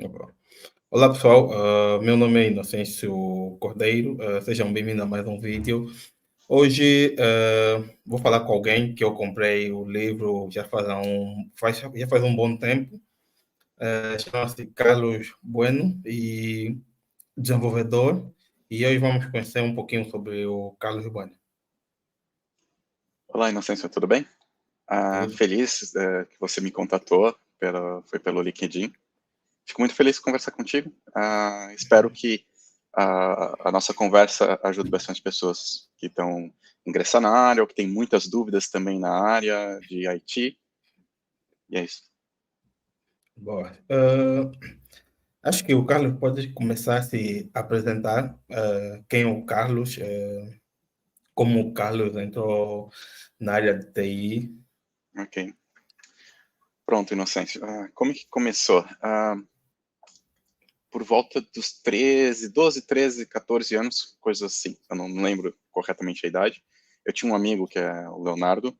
Opa. Olá pessoal, meu nome é Inocêncio Cordeiro, sejam bem-vindos a mais um vídeo. Hoje vou falar com alguém que eu comprei o livro já faz um bom tempo. Chama-se Carlos Bueno e desenvolvedor, e hoje vamos conhecer um pouquinho sobre o Carlos Bueno. Olá, Inocêncio, tudo bem? Tudo? Feliz que você me contatou, foi pelo LinkedIn. Fico muito feliz de conversar contigo. Espero que a nossa conversa ajude bastante pessoas que estão ingressando na área ou que têm muitas dúvidas também na área de IT. E é isso. Boa. Acho que o Carlos pode começar a se apresentar. Quem é o Carlos? Como o Carlos entrou na área de TI. Ok. Pronto, Inocêncio. Como que começou? Por volta dos 12, 13, 14 anos, coisas assim. Eu não lembro corretamente a idade. Eu tinha um amigo que é o Leonardo,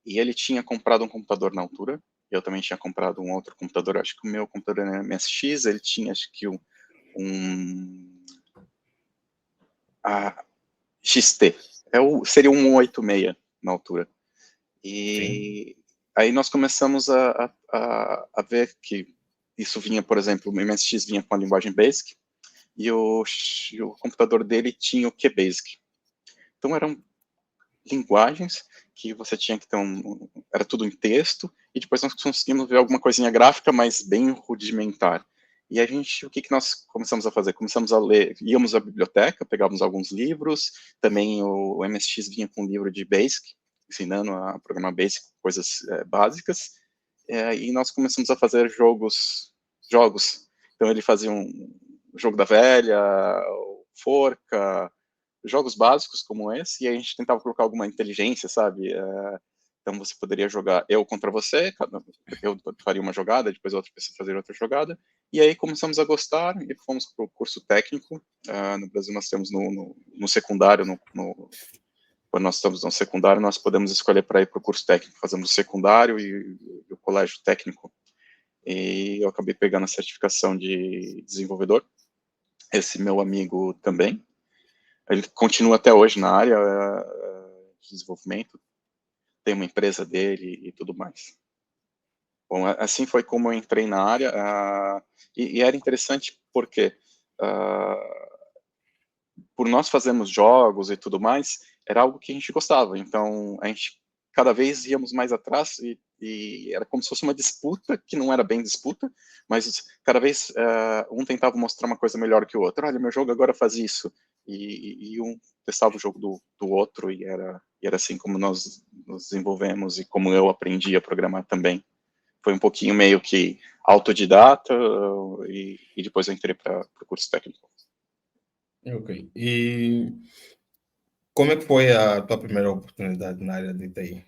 e ele tinha comprado um computador na altura. Eu também tinha comprado um outro computador. Acho que o meu computador era MSX. Ele tinha, acho que um XT. Seria um 186 na altura. Sim, E aí nós começamos a ver que isso vinha, por exemplo, o MSX vinha com a linguagem BASIC e o computador dele tinha o QBasic. Então eram linguagens que você tinha que ter era tudo em texto, e depois nós conseguimos ver alguma coisinha gráfica, mas bem rudimentar. E o que nós começamos a fazer? Começamos a ler, íamos à biblioteca, pegávamos alguns livros, também o MSX vinha com um livro de Basic, ensinando a programar Basic, coisas básicas, e nós começamos a fazer jogos. Então ele fazia um jogo da velha, Forca, jogos básicos como esse, e a gente tentava colocar alguma inteligência, sabe? Então você poderia jogar eu contra você, eu faria uma jogada, depois a outra pessoa fazer outra jogada, e aí começamos a gostar e fomos para o curso técnico. No Brasil nós temos no secundário, quando nós estamos no secundário, nós podemos escolher para ir para o curso técnico, fazemos o secundário e o colégio técnico, e eu acabei pegando a certificação de desenvolvedor, esse meu amigo também. Ele continua até hoje na área de desenvolvimento, tem uma empresa dele e tudo mais. Bom, assim foi como eu entrei na área, e era interessante porque, por nós fazermos jogos e tudo mais, era algo que a gente gostava, então a gente cada vez íamos mais atrás e era como se fosse uma disputa, que não era bem disputa, mas cada vez um tentava mostrar uma coisa melhor que o outro. Olha, meu jogo agora faz isso, e um testava o jogo do outro, e era assim como nós nos desenvolvemos e como eu aprendi a programar também. Foi um pouquinho meio que autodidata, e depois eu entrei para o curso técnico. ok. E como é que foi a tua primeira oportunidade na área de TI?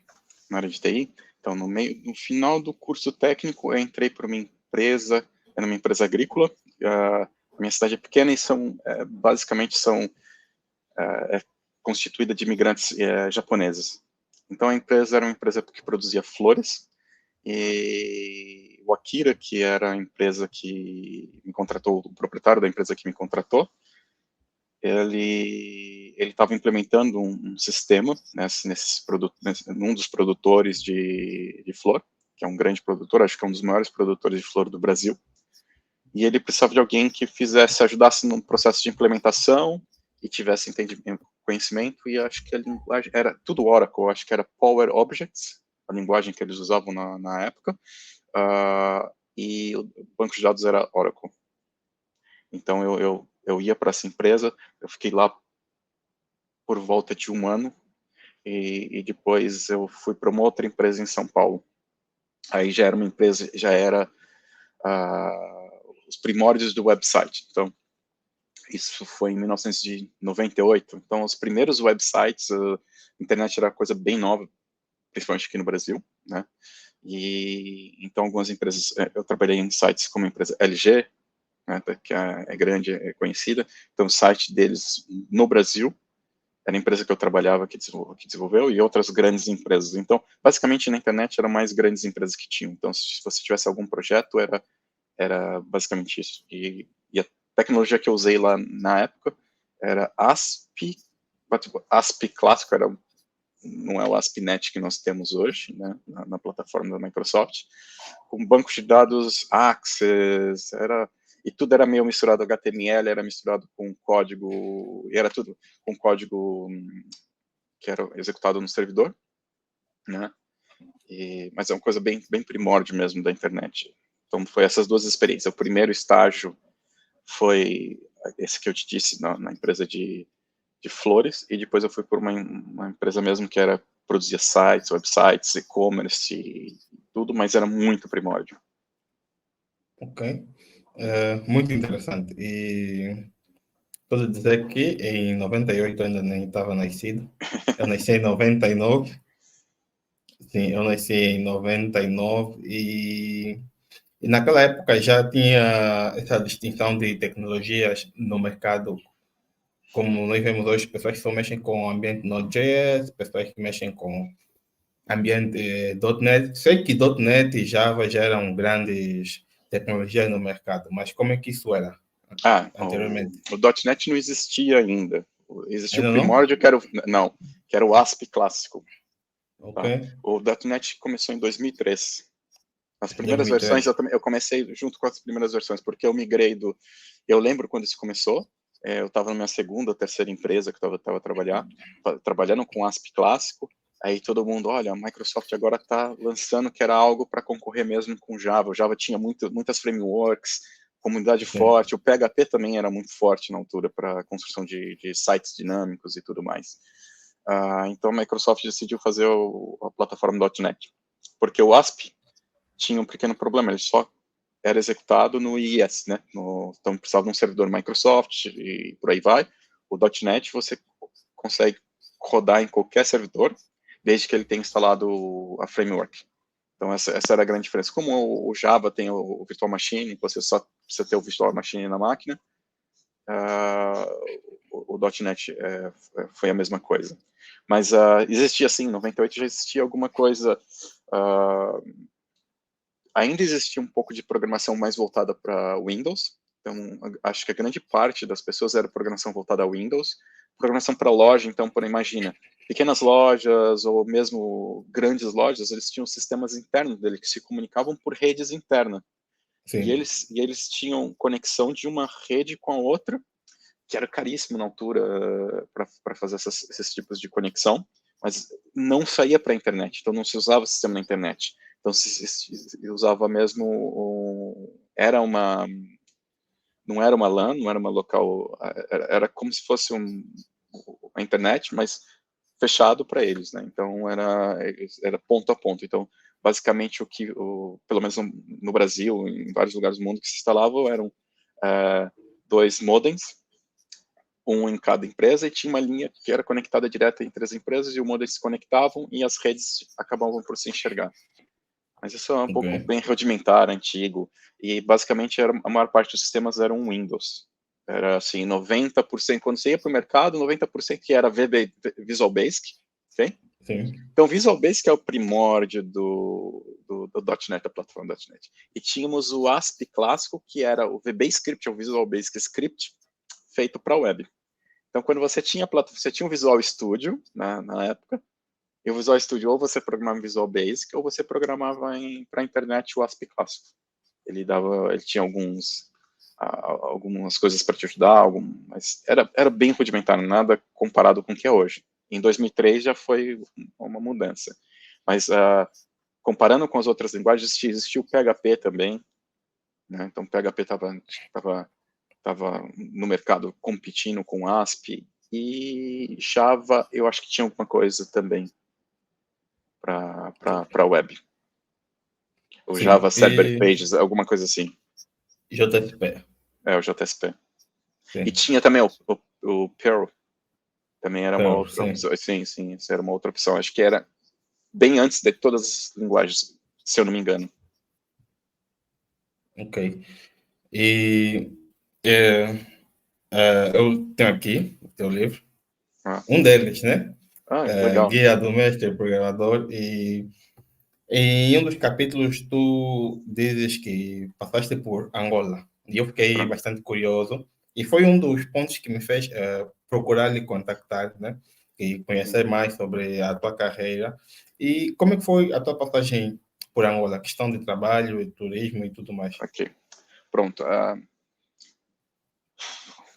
Na área de TI. Então, no final do curso técnico, eu entrei para uma empresa, era uma empresa agrícola. A minha cidade é pequena e basicamente é constituída de imigrantes japoneses. Então, a empresa era uma empresa que produzia flores, e o Akira, que era a empresa que me contratou, o proprietário da empresa que me contratou, ele estava implementando um sistema num dos produtores de flor, que é um grande produtor, acho que é um dos maiores produtores de flor do Brasil, e ele precisava de alguém que ajudasse no processo de implementação e tivesse entendimento, conhecimento, e acho que a linguagem era tudo Oracle, acho que era Power Objects, a linguagem que eles usavam na época, e o banco de dados era Oracle. Então eu ia para essa empresa, eu fiquei lá por volta de um ano, e depois eu fui para uma outra empresa em São Paulo. Aí já era uma empresa, já era os primórdios do website. Então, isso foi em 1998. Então, os primeiros websites, a internet era coisa bem nova, principalmente aqui no Brasil, né? E então algumas empresas, eu trabalhei em sites como a empresa LG, né, que é grande, é conhecida. Então, o site deles no Brasil era a empresa que eu trabalhava que desenvolveu, e outras grandes empresas. Então, basicamente, na internet eram mais grandes empresas que tinham. Então, se você tivesse algum projeto, era basicamente isso. E a tecnologia que eu usei lá na época era ASP, ASP clássico, não é o ASP.NET que nós temos hoje, né, na plataforma da Microsoft, com banco de dados Access, e tudo era meio misturado, HTML era misturado com código, e era tudo com código que era executado no servidor, né? Mas é uma coisa bem primórdia mesmo da internet. Então, foi essas duas experiências. O primeiro estágio foi esse que eu te disse, na empresa de flores, e depois eu fui por uma empresa mesmo que produzia sites, websites, e-commerce, e tudo, mas era muito primórdio. Ok. Muito interessante. E posso dizer que em 98 eu ainda nem estava nascido. Eu nasci em 99. Sim, eu nasci em 99 e naquela época já tinha essa distinção de tecnologias no mercado. Como nós vemos hoje, pessoas que só mexem com o ambiente Node.js, pessoas que mexem com ambiente .NET. Sei que .NET e Java já eram grandes tecnologias no mercado, mas como é que isso era anteriormente? O .NET não existia ainda. Existia o Ainda não? primórdio, que era o ASP clássico. Ok. Tá? O .NET começou em 2003. As primeiras versões 2003. eu comecei junto com as primeiras versões, porque eu migrei eu lembro quando isso começou, eu estava na minha segunda, terceira empresa que eu estava trabalhando com ASP clássico, aí todo mundo, olha, a Microsoft agora está lançando que era algo para concorrer mesmo com Java. O Java tinha muitas frameworks, comunidade Sim. forte, o PHP também era muito forte na altura para construção de sites dinâmicos e tudo mais. Então a Microsoft decidiu fazer a plataforma .NET, porque o ASP tinha um pequeno problema, ele só era executado no IIS, né? Então precisava de um servidor Microsoft e por aí vai. O .NET você consegue rodar em qualquer servidor, desde que ele tenha instalado a framework. Então essa era a grande diferença. Como o Java tem o Virtual Machine, você só precisa ter o Virtual Machine na máquina, o .NET foi a mesma coisa. Mas existia sim, em 98 já existia alguma coisa. Ainda existia um pouco de programação mais voltada para Windows. Então, acho que a grande parte das pessoas era programação voltada a Windows. Programação para loja, então, imagina, pequenas lojas ou mesmo grandes lojas, eles tinham sistemas internos deles que se comunicavam por redes internas. E Sim. eles tinham conexão de uma rede com a outra, que era caríssimo na altura para fazer esses tipos de conexão, mas não saía para a internet, então não se usava o sistema na internet. Então se usava mesmo, não era uma LAN, não era uma local, era como se fosse a internet, mas fechado para eles, né? Então era ponto a ponto. Então basicamente pelo menos no Brasil, em vários lugares do mundo que se instalavam eram dois modems, um em cada empresa, e tinha uma linha que era conectada direta entre as empresas, e o modem se conectavam e as redes acabavam por se enxergar. Mas isso é um pouco Ok. bem rudimentar, antigo, e basicamente a maior parte dos sistemas eram Windows. Era assim, 90%, quando você ia para o mercado, 90% que era Visual Basic, ok? Sim. Então, Visual Basic é o primórdio do .NET, da plataforma .NET. E tínhamos o ASP clássico, que era o VBScript, ou Visual Basic Script, feito para a web. Então, quando você tinha um Visual Studio, na época, e o Visual Studio ou você programava em Visual Basic, ou você programava para a internet o ASP clássico. Ele tinha algumas coisas para te ajudar, mas era bem rudimentar, nada comparado com o que é hoje. Em 2003 já foi uma mudança. Mas comparando com as outras linguagens, existia o PHP também, né? Então o PHP estava no mercado competindo com ASP, e Java eu acho que tinha alguma coisa também para web. O Java Sim. Server E Pages, alguma coisa assim. JSP. É o JSP. E Sim. tinha também o Perl, também era uma Perl, outra sim. opção. Sim, isso era uma outra opção. Acho que era bem antes de todas as linguagens, se eu não me engano. Ok. E eu tenho aqui o teu livro. Um deles, né? Que legal. Guia do Mestre Programador. E em um dos capítulos tu dizes que passaste por Angola. E eu fiquei bastante curioso. E foi um dos pontos que me fez procurar lhe contactar, né? E conhecer mais sobre a tua carreira. E como é que foi a tua passagem por Angola? Questão de trabalho e turismo e tudo mais. Ok. Pronto.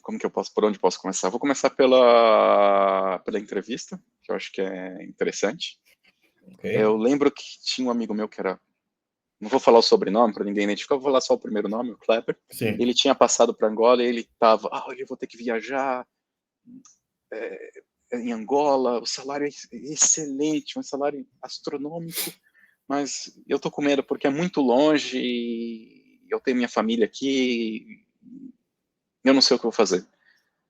Como que eu posso, por onde posso começar? Vou começar pela entrevista, que eu acho que é interessante. Okay. Eu lembro que tinha um amigo meu que era, não vou falar o sobrenome para ninguém identificar, vou falar só o primeiro nome, o Kleber. Sim. Ele tinha passado para Angola e ele estava, eu vou ter que viajar em Angola, o salário é excelente, um salário astronômico, mas eu tô com medo porque é muito longe e eu tenho minha família aqui, eu não sei o que eu vou fazer.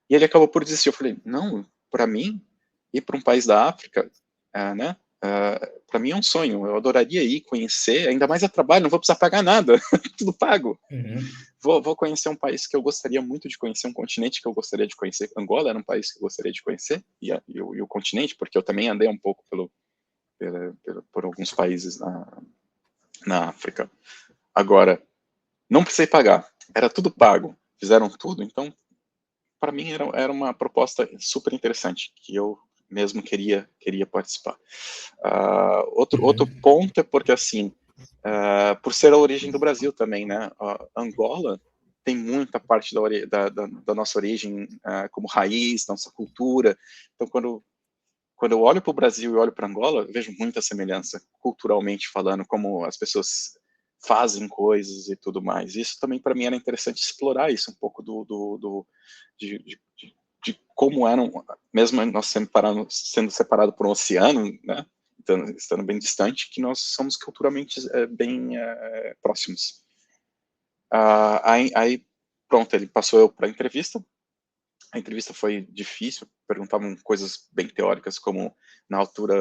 E ele acabou por desistir. Eu falei, não, para mim, ir para um país da África, né? Para mim é um sonho. Eu adoraria ir conhecer, ainda mais a trabalho, não vou precisar pagar nada, tudo pago. Uhum. Vou conhecer um país que eu gostaria muito de conhecer, um continente que eu gostaria de conhecer. Angola era um país que eu gostaria de conhecer, e o continente, porque eu também andei um pouco por alguns países na África. Agora, não precisei pagar, era tudo pago, fizeram tudo, então para mim era uma proposta super interessante, que eu mesmo queria participar. Outro ponto é porque, assim, por ser a origem do Brasil também, né, Angola tem muita parte da nossa origem como raiz, nossa cultura, então quando eu olho para o Brasil e olho para Angola, eu vejo muita semelhança, culturalmente falando, como as pessoas fazem coisas e tudo mais. Isso também para mim era interessante explorar isso um pouco de como eram, mesmo nós sendo separados por um oceano, né, estando bem distante, que nós somos culturalmente bem próximos. Aí, pronto, ele passou eu para a entrevista. A entrevista foi difícil, perguntavam coisas bem teóricas, como na altura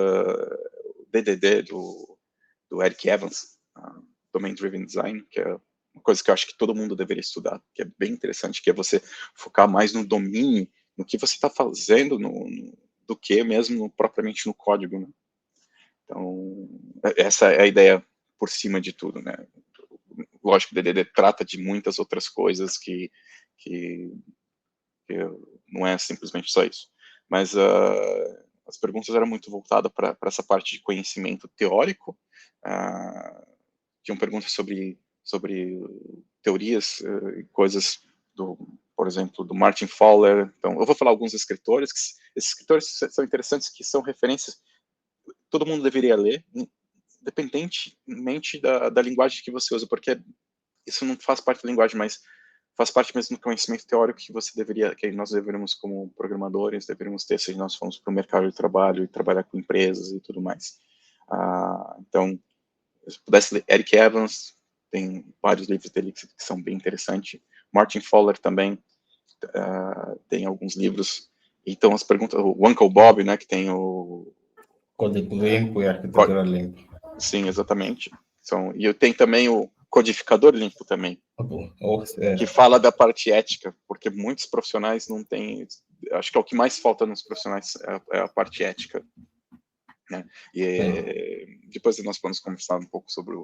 DDD do Eric Evans, Domain Driven Design, que é uma coisa que eu acho que todo mundo deveria estudar, que é bem interessante, que é você focar mais no domínio, no que você está fazendo, do que mesmo propriamente no código, né? Então, essa é a ideia por cima de tudo, né? Lógico, o DDD trata de muitas outras coisas que não é simplesmente só isso. Mas as perguntas eram muito voltadas para essa parte de conhecimento teórico, tinham perguntas sobre teorias e coisas por exemplo, do Martin Fowler. Então, eu vou falar alguns escritores, esses escritores são interessantes, que são referências, todo mundo deveria ler, independentemente da linguagem que você usa, porque isso não faz parte da linguagem, mas faz parte mesmo do conhecimento teórico que nós deveríamos, como programadores, deveríamos ter se nós formos para o mercado de trabalho e trabalhar com empresas e tudo mais. Então, se pudesse ler Eric Evans, tem vários livros dele que são bem interessantes. Martin Fowler também tem alguns livros. Então, as perguntas, o Uncle Bob, né, que tem o Código limpo e arquitetura limpa. Sim, exatamente. E eu tenho também o Codificador Limpo também, que fala da parte ética, porque muitos profissionais não têm, acho que é o que mais falta nos profissionais, é a parte ética, né? E depois nós podemos conversar um pouco sobre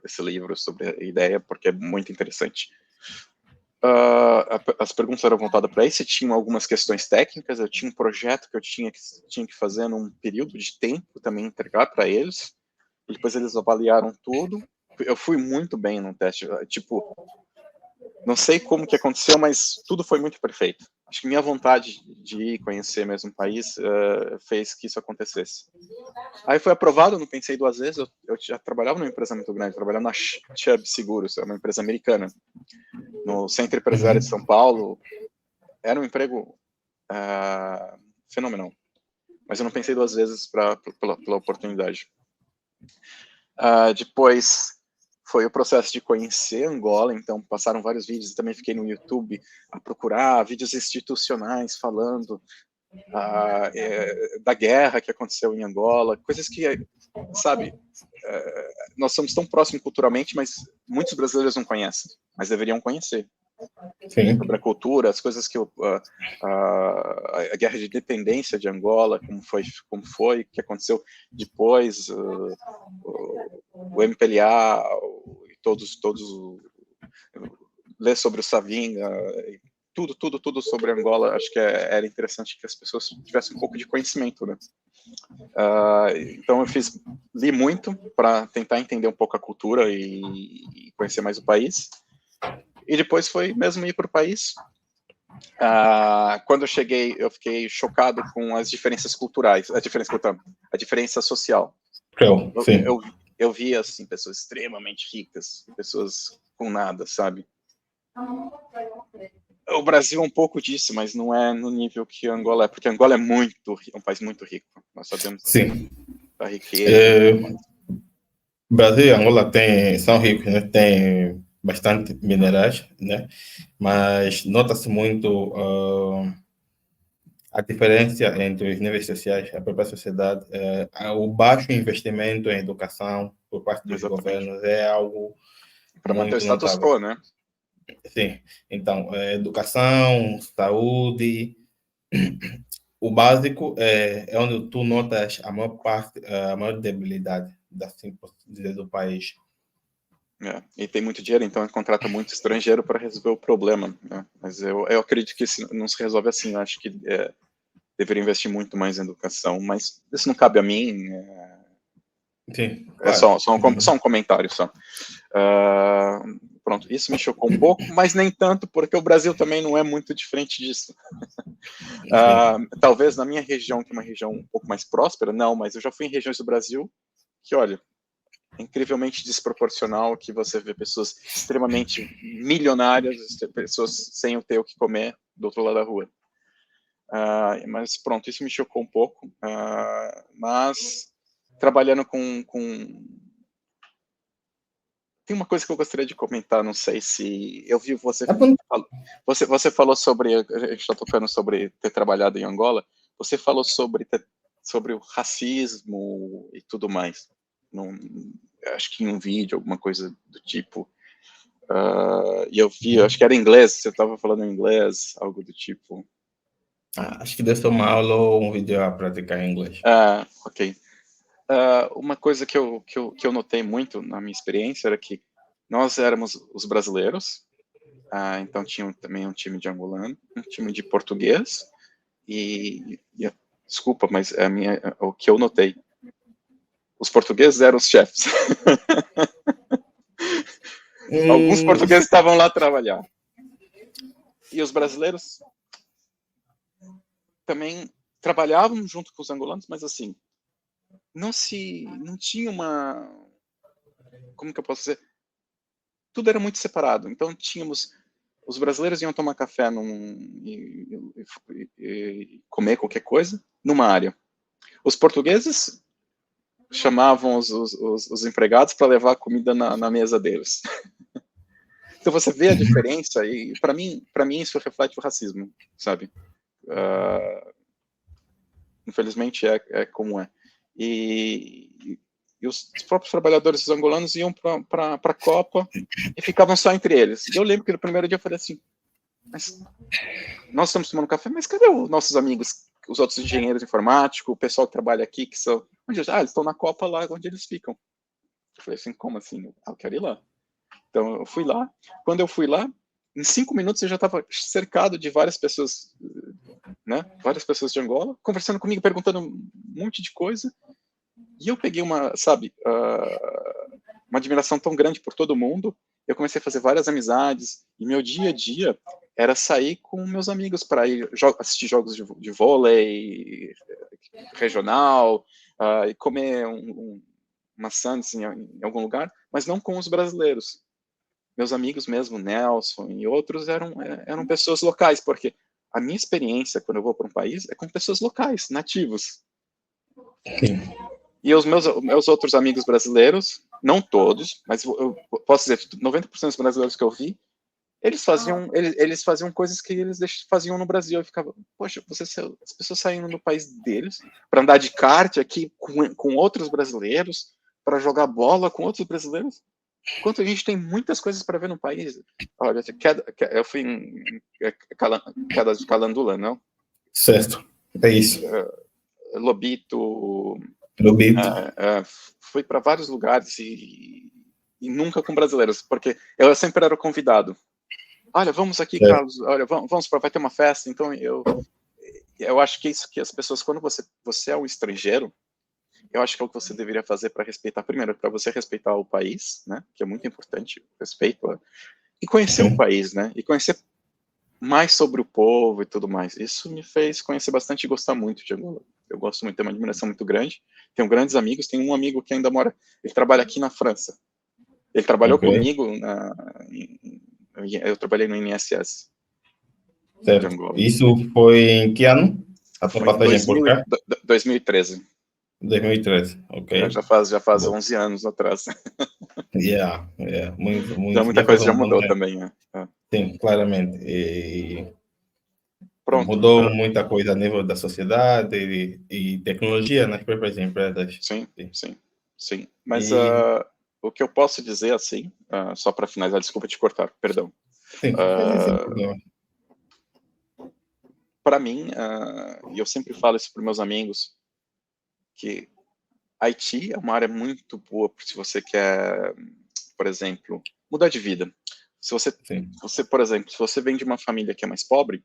esse livro, sobre a ideia, porque é muito interessante. As perguntas eram voltadas para isso, tinham algumas questões técnicas, eu tinha um projeto que eu tinha que fazer num período de tempo, também entregar para eles, e depois eles avaliaram tudo. Eu fui muito bem no teste, tipo, não sei como que aconteceu, mas tudo foi muito perfeito. Acho que minha vontade de ir conhecer mesmo o país fez que isso acontecesse. Aí foi aprovado, não pensei duas vezes, eu já trabalhava numa empresa muito grande, trabalhava na Chubb Seguros, é uma empresa americana, no Centro Empresarial de São Paulo. Era um emprego fenomenal, mas eu não pensei duas vezes pela oportunidade. Depois foi o processo de conhecer Angola, então passaram vários vídeos, também fiquei no YouTube a procurar vídeos institucionais falando da guerra que aconteceu em Angola, coisas que, sabe, nós somos tão próximos culturalmente, mas muitos brasileiros não conhecem, mas deveriam conhecer. Sim. Sobre a cultura, as coisas que a guerra de independência de Angola, como foi, o que aconteceu depois, o MPLA, e todos ler sobre o Savinga, tudo sobre Angola. Acho que era interessante que as pessoas tivessem um pouco de conhecimento, né? Então eu li muito para tentar entender um pouco a cultura e conhecer mais o país. E depois foi mesmo ir para o país. Quando eu cheguei, eu fiquei chocado com as diferenças culturais, a diferença social. Eu via assim, pessoas extremamente ricas, pessoas com nada, sabe? O Brasil é um pouco disso, mas não é no nível que Angola é, porque Angola é um país muito rico. Nós sabemos da riqueza. Brasil e Angola são ricos, né? Tem bastante minerais, né? Mas nota-se muito a diferença entre os níveis sociais, a própria sociedade. O baixo investimento em educação por parte dos governos é algo para manter o muito status notável. quo, né? Sim. Então, educação, saúde, o básico é onde tu notas a maior debilidade do país. E tem muito dinheiro, então contrata muito estrangeiro para resolver o problema, né? Mas eu acredito que isso não se resolve assim. Eu acho que deveria investir muito mais em educação, mas isso não cabe a mim. Sim, é claro. só um comentário só. Pronto, isso me chocou um pouco, mas nem tanto, porque o Brasil também não é muito diferente disso. Talvez na minha região, que é uma região um pouco mais próspera, não, mas eu já fui em regiões do Brasil que, olha, é incrivelmente desproporcional, que você vê pessoas extremamente milionárias, pessoas sem ter o que comer do outro lado da rua. Mas pronto, isso me chocou um pouco, mas trabalhando com... Tem uma coisa que eu gostaria de comentar, não sei se... Eu vi você falou sobre... A gente está tocando sobre ter trabalhado em Angola, você falou sobre o racismo e tudo mais. Acho que em um vídeo, alguma coisa do tipo. E eu vi, acho que era em inglês, você estava falando em inglês, algo do tipo. Acho que deve ser uma aula ou um vídeo a praticar em inglês. Ok. Uma coisa que eu notei muito na minha experiência era que nós éramos os brasileiros, então tinha também um time de angolano, um time de português, desculpa, mas o que eu notei, os portugueses eram os chefes. Alguns portugueses estavam lá a trabalhar. E os brasileiros também trabalhavam junto com os angolanos, mas assim, não tinha uma... Como que eu posso dizer? Tudo era muito separado. Então tínhamos... Os brasileiros iam tomar café e comer qualquer coisa numa área. Os portugueses chamavam os empregados para levar a comida na mesa deles. Então você vê a diferença, e para mim isso reflete o racismo, sabe? Infelizmente é como é. E os próprios trabalhadores angolanos iam para a Copa e ficavam só entre eles. E eu lembro que no primeiro dia eu falei assim, mas nós estamos tomando café, mas cadê os nossos amigos, os outros engenheiros informáticos, o pessoal que trabalha aqui, que são... eles estão na Copa lá onde eles ficam. Eu falei assim, como assim? Eu quero ir lá. Então eu fui lá. Quando eu fui lá, em 5 minutos eu já estava cercado de várias pessoas, né? Várias pessoas de Angola, conversando comigo, perguntando um monte de coisa. E eu peguei uma admiração tão grande por todo mundo. Eu comecei a fazer várias amizades. E meu dia a dia era sair com meus amigos para ir assistir jogos de vôlei regional, e comer uma sandes em algum lugar, mas não com os brasileiros. Meus amigos mesmo, Nelson e outros, eram pessoas locais, porque a minha experiência quando eu vou para um país é com pessoas locais, nativos. Sim. E os meus outros amigos brasileiros, não todos, mas eu posso dizer, 90% dos brasileiros que eu vi, eles faziam coisas que eles faziam no Brasil. Eu ficava, poxa, as pessoas saindo do país deles para andar de kart aqui com outros brasileiros, para jogar bola com outros brasileiros. Enquanto a gente tem muitas coisas para ver no país. Olha, eu fui em Quedas de Calandula, não? Certo, é isso. Lobito, Lobito. fui para vários lugares e nunca com brasileiros, porque eu sempre era convidado. Olha, vamos aqui, Certo. Carlos, olha, vamos para, vai ter uma festa, então eu acho que isso que as pessoas, quando você é um estrangeiro, eu acho que é o que você deveria fazer para respeitar, primeiro, para você respeitar o país, né, que é muito importante, respeito, e conhecer o país, né, e conhecer mais sobre o povo e tudo mais. Isso me fez conhecer bastante e gostar muito de Angola. Eu gosto muito, tenho uma admiração muito grande. Tenho grandes amigos, tenho um amigo que ainda mora, ele trabalha aqui na França. Ele trabalhou Ok. comigo, eu trabalhei no INSS de Certo. Angola. Isso foi em que ano? A tua Foi em passagem por cá? 2013. 2013, ok. Já faz Bom. 11 anos atrás. Yeah, muito, Já muito, muita já faz coisa já um bom mudou tempo. também, né? Sim, claramente. E Pronto. mudou muita coisa a nível da sociedade e tecnologia nas próprias empresas. Sim, Sim. sim, sim. Mas E, o que eu posso dizer, assim, só para finalizar, desculpa te cortar, perdão. sim, sem problema. Para mim, e eu sempre falo isso para meus amigos, que Haiti é uma área muito boa se você quer, por exemplo, mudar de vida. Se Sim, por exemplo, se você vem de uma família que é mais pobre,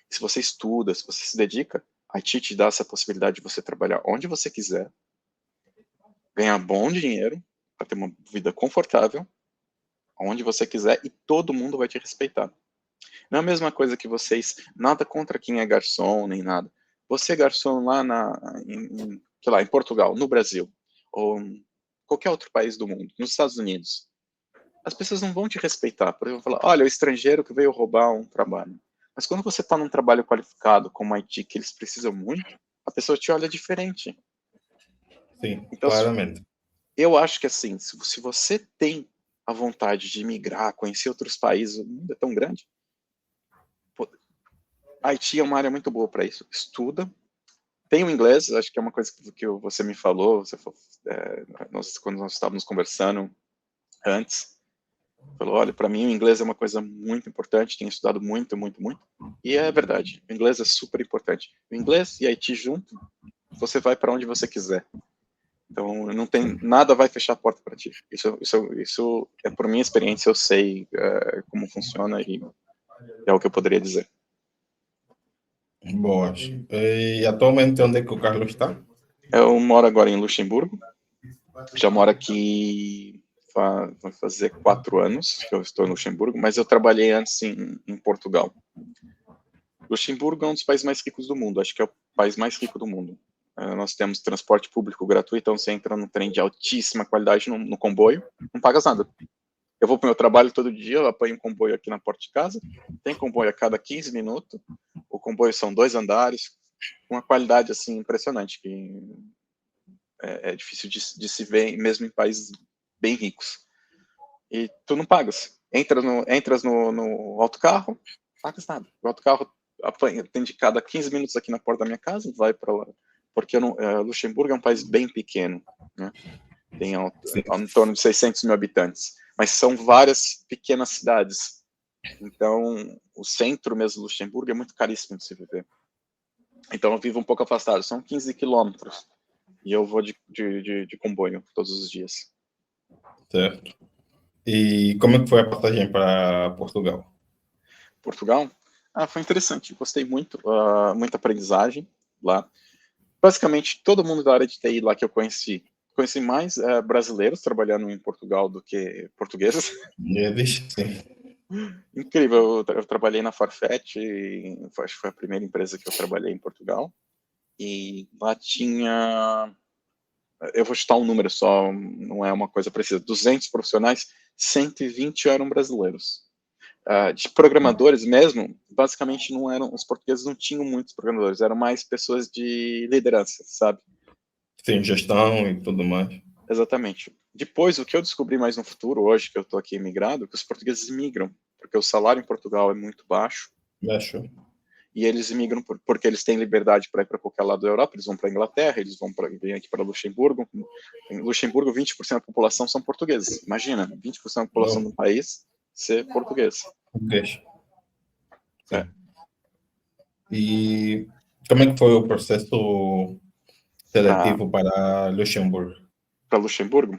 se você estuda, se você se dedica, Haiti te dá essa possibilidade de você trabalhar onde você quiser, ganhar bom dinheiro, para ter uma vida confortável, onde você quiser, e todo mundo vai te respeitar. Não é a mesma coisa que vocês, nada contra quem é garçom, nem nada. Você é garçom lá sei lá, em Portugal, no Brasil, ou em qualquer outro país do mundo, nos Estados Unidos. As pessoas não vão te respeitar, porque vão falar, olha, o estrangeiro que veio roubar um trabalho. Mas quando você está num trabalho qualificado, como a IT, que eles precisam muito, a pessoa te olha diferente. sim, Então, claramente. eu acho que assim, se você tem a vontade de migrar, conhecer outros países, o mundo é tão grande, a IT é uma área muito boa para isso. Estuda. Tem o inglês, acho que é uma coisa que você me falou, quando nós estávamos conversando antes, falou, olha, para mim o inglês é uma coisa muito importante, tenho estudado muito, muito, muito, e é verdade, o inglês é super importante. O inglês e IT junto, você vai para onde você quiser. Então, não tem nada vai fechar a porta para ti. Isso é por minha experiência, eu sei como funciona e é o que eu poderia dizer. Boas. E atualmente onde é que o Carlos está? Eu moro agora em Luxemburgo, já moro aqui vai fazer 4 anos que eu estou em Luxemburgo, mas eu trabalhei antes em Portugal. Luxemburgo é um dos países mais ricos do mundo, acho que é o país mais rico do mundo. Nós temos transporte público gratuito, então você entra num trem de altíssima qualidade no comboio, não pagas nada. Eu vou para o meu trabalho todo dia, eu apanho um comboio aqui na porta de casa, tem comboio a cada 15 minutos, o comboio são 2 andares, com uma qualidade assim impressionante, que é difícil de se ver mesmo em países bem ricos. E tu não pagas. Entras no autocarro, pagas nada. O autocarro tem de cada 15 minutos aqui na porta da minha casa, vai para lá. Porque Luxemburgo é um país bem pequeno, né? Tem em torno de 600 mil habitantes. Mas são várias pequenas cidades. Então, o centro mesmo de Luxemburgo é muito caríssimo de se viver. Então, eu vivo um pouco afastado. São 15 quilômetros. E eu vou de comboio todos os dias. Certo. E como é que foi a passagem para Portugal? Portugal? Foi interessante. Gostei muito. Muita aprendizagem lá. Basicamente, todo mundo da área de TI lá que eu conheci mais brasileiros trabalhando em Portugal do que portugueses. Eles, sim. Incrível. Eu trabalhei na Farfetch, acho que foi a primeira empresa que eu trabalhei em Portugal. E lá tinha, eu vou chutar um número só, não é uma coisa precisa, 200 profissionais, 120 eram brasileiros. De programadores mesmo, basicamente não eram, os portugueses não tinham muitos programadores, eram mais pessoas de liderança, sabe? Sim, gestão e tudo mais. Exatamente. Depois, o que eu descobri mais no futuro, hoje que eu estou aqui imigrado, que os portugueses migram, porque o salário em Portugal é muito baixo, Acho. e eles imigram porque eles têm liberdade para ir para qualquer lado da Europa, eles vão para a Inglaterra, eles vêm aqui para Luxemburgo. Em Luxemburgo, 20% da população são portugueses. Imagina, 20% da população do país ser português. Português. Sim. É. E como é que foi o processo seletivo para Luxemburgo? Para Luxemburgo?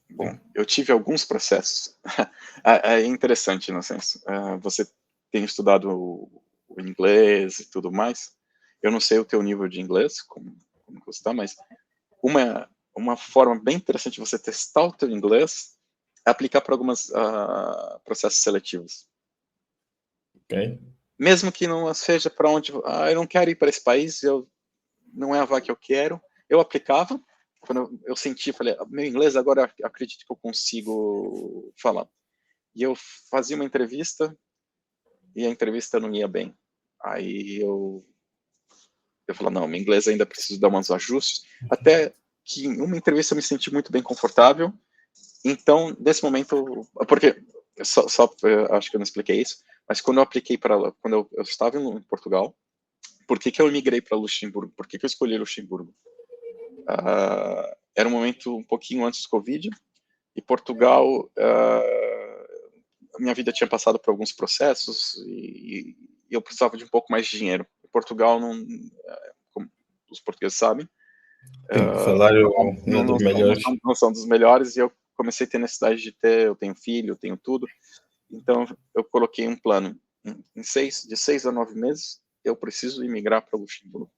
Bom, eu tive alguns processos. É interessante, no senso. Você tem estudado o inglês e tudo mais. Eu não sei o teu nível de inglês, como você está, mas uma forma bem interessante de você testar o teu inglês é aplicar para alguns processos seletivos. Ok. Mesmo que não seja para onde... eu não quero ir para esse país, não é a vaga que eu quero. Eu aplicava, quando eu senti, falei, meu inglês agora acredito que eu consigo falar. E eu fazia uma entrevista e a entrevista não ia bem. Aí eu falei, não, meu inglês ainda preciso dar uns ajustes. Até que em uma entrevista eu me senti muito bem confortável. Então, nesse momento, porque acho que eu não expliquei isso, mas quando eu apliquei quando eu estava em Portugal, por que eu migrei para Luxemburgo? Por que eu escolhi Luxemburgo? Era um momento um pouquinho antes do Covid, e Portugal, minha vida tinha passado por alguns processos e eu precisava de um pouco mais de dinheiro. Portugal, não, como os portugueses sabem, Sim, salário não é dos melhores. não são dos melhores, e eu comecei a ter necessidade de eu tenho filho, eu tenho tudo. Então, eu coloquei um plano. De 6 a 9 meses, eu preciso imigrar para Luxemburgo.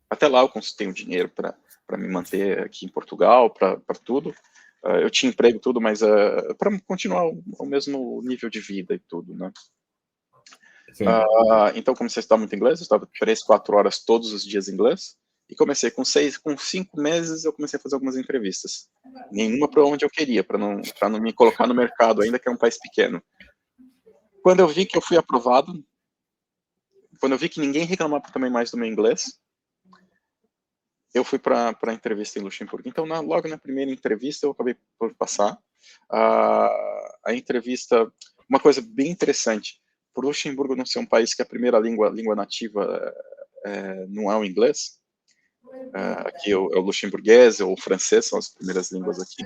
Até lá eu tenho dinheiro para me manter aqui em Portugal, para tudo. Eu tinha emprego tudo, mas para continuar o mesmo nível de vida e tudo, né? Então comecei a estudar muito inglês, eu estava 3, 4 horas todos os dias em inglês, e comecei com 5 meses, eu comecei a fazer algumas entrevistas. Nenhuma para onde eu queria, para não me colocar no mercado, ainda que é um país pequeno. Quando eu vi que eu fui aprovado, quando eu vi que ninguém reclamava também mais do meu inglês, eu fui para a entrevista em Luxemburgo. Então, logo na primeira entrevista, eu acabei por passar. A entrevista, uma coisa bem interessante, por Luxemburgo não ser um país que a primeira língua nativa não é o inglês, aqui é o luxemburguês ou o francês, são as primeiras línguas aqui.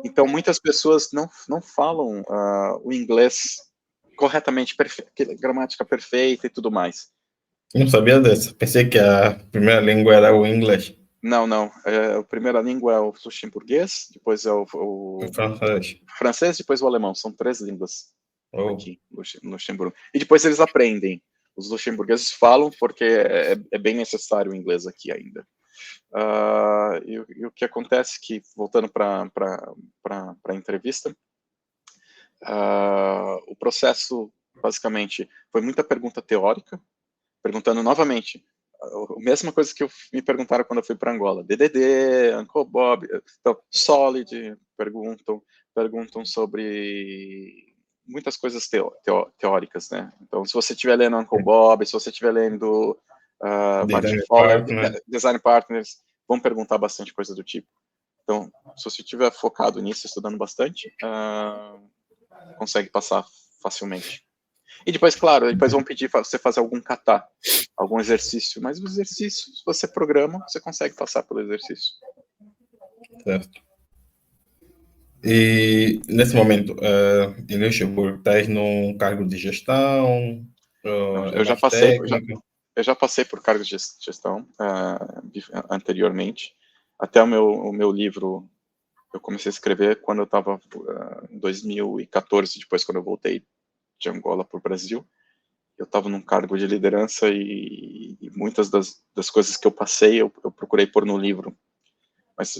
Então, muitas pessoas não falam o inglês corretamente, gramática perfeita e tudo mais. Não sabia dessa. Pensei que a primeira língua era o inglês. Não. A primeira língua é o luxemburguês, depois é o francês, depois o alemão. São 3 línguas aqui no Luxemburgo. E depois eles aprendem. Os luxemburgueses falam porque é bem necessário o inglês aqui ainda. E o que acontece que, voltando para a entrevista, o processo, basicamente, foi muita pergunta teórica, perguntando novamente a mesma coisa que me perguntaram quando eu fui para Angola. DDD, Uncle Bob, então, Solid, perguntam sobre muitas coisas teóricas, né? Então, se você estiver lendo Uncle Bob, se você estiver lendo Martin Fowler, Design Partners, vão perguntar bastante coisa do tipo. Então, se você estiver focado nisso, estudando bastante, consegue passar facilmente. E depois, claro, vão pedir para você fazer algum kata, algum exercício. Mas o exercício, se você programa, você consegue passar pelo exercício. Certo. E, nesse momento, em Luxemburgo, estás num cargo de gestão? Eu já passei por cargos de gestão anteriormente. Até o meu livro, eu comecei a escrever quando eu estava em 2014, depois quando eu voltei de Angola para o Brasil. Eu estava num cargo de liderança e muitas das coisas que eu passei, eu procurei pôr no livro. Mas,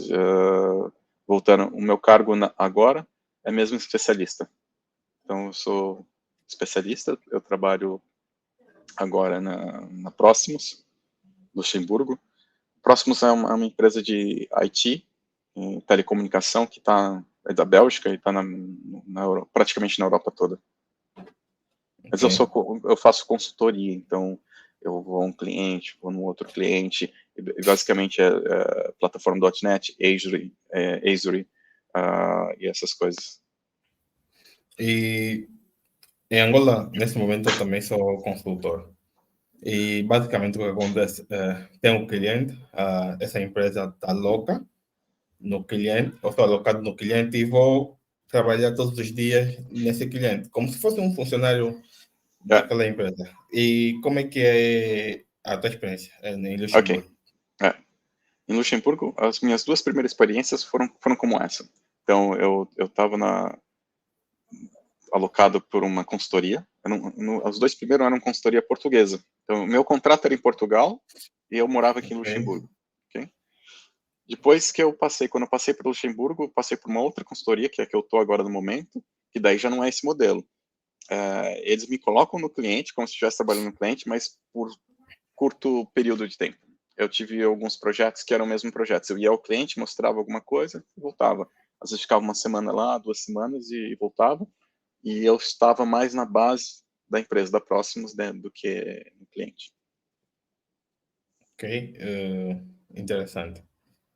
voltando, o meu cargo agora é mesmo especialista. Então, eu sou especialista, eu trabalho agora na Próximos, Luxemburgo. Próximos é uma empresa de IT, em telecomunicação, que é da Bélgica e está praticamente na Europa toda. Mas eu faço consultoria, então eu vou a um cliente, vou no outro cliente, e basicamente é plataforma.net, Azure, e essas coisas. E em Angola, nesse momento, eu também sou consultor. E basicamente o que acontece tem um cliente, essa empresa está louca no cliente, eu estou alocado no cliente e vou trabalhar todos os dias nesse cliente, como se fosse um funcionário É, daquela empresa. E como é que é a tua experiência em ok. Luxemburgo? É. Em Luxemburgo, as minhas duas primeiras experiências foram como essa. Então, eu estava alocado por uma consultoria. Os dois primeiros eram consultoria portuguesa. Então, meu contrato era em Portugal e eu morava aqui em Ok, Luxemburgo. Okay? Depois que quando eu passei para Luxemburgo, eu passei por uma outra consultoria, que é a que eu estou agora no momento, que daí já não é esse modelo. Eles me colocam no cliente, como se estivesse trabalhando no cliente, mas por curto período de tempo. Eu tive alguns projetos que eram o mesmo projeto. Eu ia ao cliente, mostrava alguma coisa e voltava. Às vezes ficava uma semana lá, 2 semanas e voltava. E eu estava mais na base da empresa, da Próximos, né, do que no cliente. ok, interessante.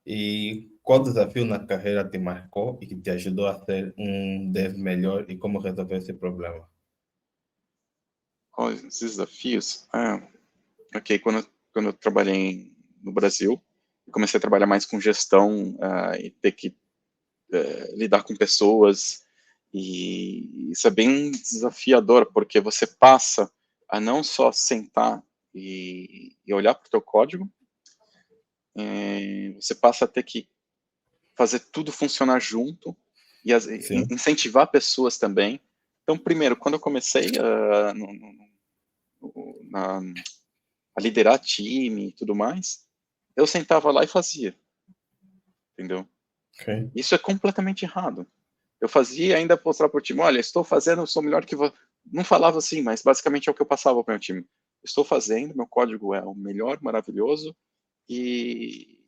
E qual desafio na carreira te marcou e que te ajudou a ser um dev melhor e como resolver esse problema? Quais os desafios? Ok, quando eu trabalhei no Brasil, eu comecei a trabalhar mais com gestão e ter que lidar com pessoas, e isso é bem desafiador, porque você passa a não só sentar e olhar para o teu código, você passa a ter que fazer tudo funcionar junto e Sim, incentivar pessoas também. Então, primeiro, quando eu comecei na, a liderar time e tudo mais, eu sentava lá e fazia, entendeu? ok, Isso é completamente errado. Eu fazia e ainda mostrar para o time, olha, estou fazendo, eu sou melhor que você. Não falava assim, mas basicamente é o que eu passava para o meu time. Estou fazendo, meu código é o melhor, maravilhoso, e,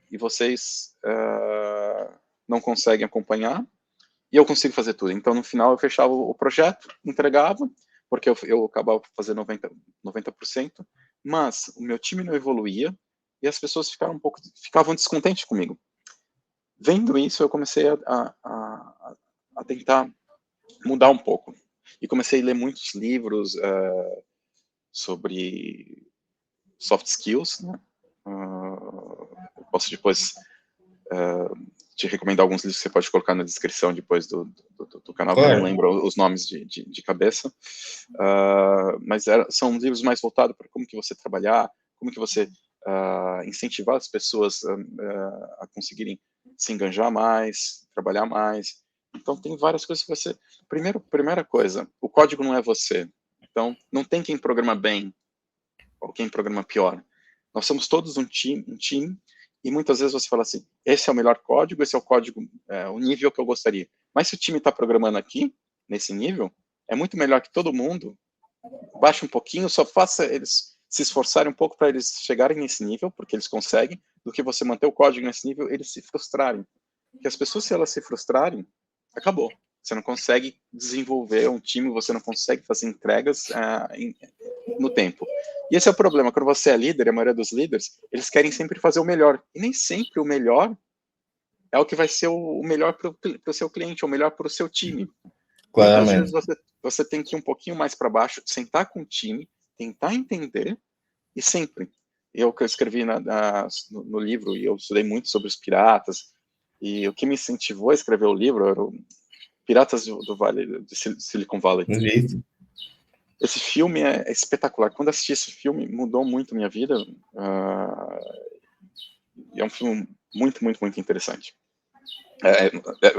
e vocês não conseguem acompanhar, e eu consigo fazer tudo. Então, no final, eu fechava o projeto, entregava, porque eu acabava fazendo 90%, mas o meu time não evoluía, e as pessoas ficavam descontentes comigo. Vendo isso, eu comecei a tentar mudar um pouco. E comecei a ler muitos livros sobre soft skills, né? Eu posso depois te recomendar alguns livros que você pode colocar na descrição depois do canal, que eu não claro. lembro os nomes de cabeça. Mas são livros mais voltados para como que você trabalhar, como que você incentivar as pessoas a conseguirem se enganjar mais, trabalhar mais. Então, tem várias coisas que você... Primeira coisa, o código não é você. Então, não tem quem programa bem ou quem programa pior. Nós somos todos um time, e muitas vezes você fala assim, esse é o melhor código, esse é o código, o nível que eu gostaria. Mas se o time está programando aqui, nesse nível, é muito melhor que todo mundo baixe um pouquinho, só faça eles se esforçarem um pouco para eles chegarem nesse nível, porque eles conseguem, do que você manter o código nesse nível, eles se frustrarem. Porque as pessoas, se elas se frustrarem, acabou. Você não consegue desenvolver um time, você não consegue fazer entregas no tempo. E esse é o problema, quando você é líder, a maioria dos líderes, eles querem sempre fazer o melhor. E nem sempre o melhor é o que vai ser o melhor para o seu cliente, ou o melhor para o seu time. Muitas vezes Claramente. você tem que ir um pouquinho mais para baixo, sentar com o time, tentar entender, e sempre. Eu que eu escrevi no livro, e eu estudei muito sobre os piratas, e o que me incentivou a escrever o livro era o Piratas do Vale, de Silicon Valley. Isso. Esse filme é espetacular. Quando assisti esse filme, mudou muito minha vida. E é um filme muito, muito, muito interessante.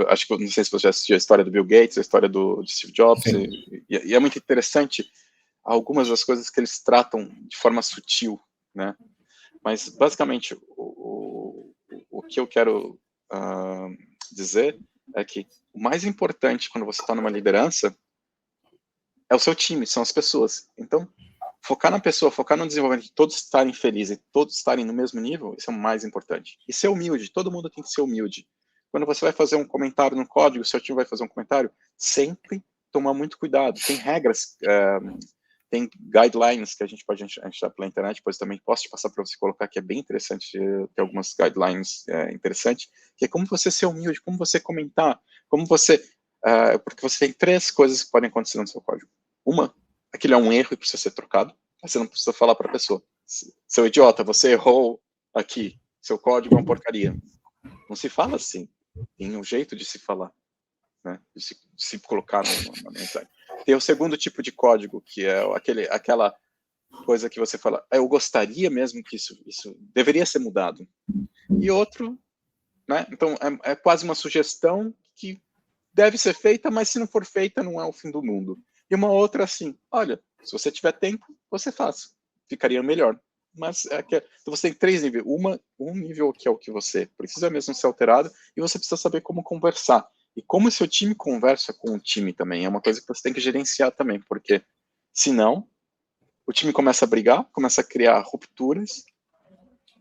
Acho que não sei se você já assistiu a história do Bill Gates, a história de Steve Jobs, Sim, e é muito interessante algumas das coisas que eles tratam de forma sutil, né? Mas basicamente o que eu quero dizer é que o mais importante quando você está numa liderança é o seu time, são as pessoas. Então, focar na pessoa, focar no desenvolvimento, de todos estarem felizes, todos estarem no mesmo nível, isso é o mais importante. E ser humilde, todo mundo tem que ser humilde. Quando você vai fazer um comentário no código, seu time vai fazer um comentário, sempre tomar muito cuidado. Tem regras, tem guidelines que a gente pode achar pela internet, depois também posso te passar para você colocar, que é bem interessante, tem algumas guidelines interessantes, que é como você ser humilde, como você comentar, como você... porque você tem 3 coisas que podem acontecer no seu código. Uma, aquilo é um erro e precisa ser trocado. Mas você não precisa falar para a pessoa: seu idiota, você errou aqui, seu código é uma porcaria. Não se fala assim. Tem um jeito de se falar, né? De se colocar numa mensagem. Tem o segundo tipo de código, que é aquela coisa que você fala: eu gostaria mesmo que isso deveria ser mudado. E outro, né? Então, é quase uma sugestão que deve ser feita, mas se não for feita, não é o fim do mundo. E uma outra assim: olha, se você tiver tempo, você faça. Ficaria melhor. Mas então você tem 3 níveis. Um nível que é o que você precisa mesmo ser alterado, e você precisa saber como conversar. E como o seu time conversa com o time também. É uma coisa que você tem que gerenciar também, porque senão o time começa a brigar, começa a criar rupturas,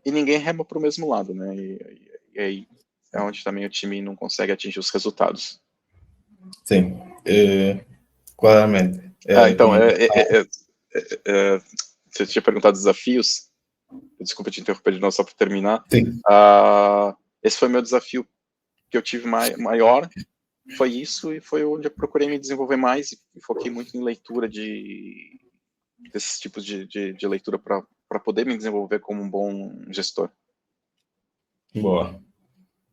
e ninguém rema para o mesmo lado, né? E aí é onde também o time não consegue atingir os resultados. Sim, claramente. Então, você tinha perguntado desafios. Desculpa te interromper de novo, só para terminar. Sim. Esse foi meu desafio que eu tive maior. Foi isso, e foi onde eu procurei me desenvolver mais e foquei muito em leitura desses tipos de leitura para poder me desenvolver como um bom gestor. Boa.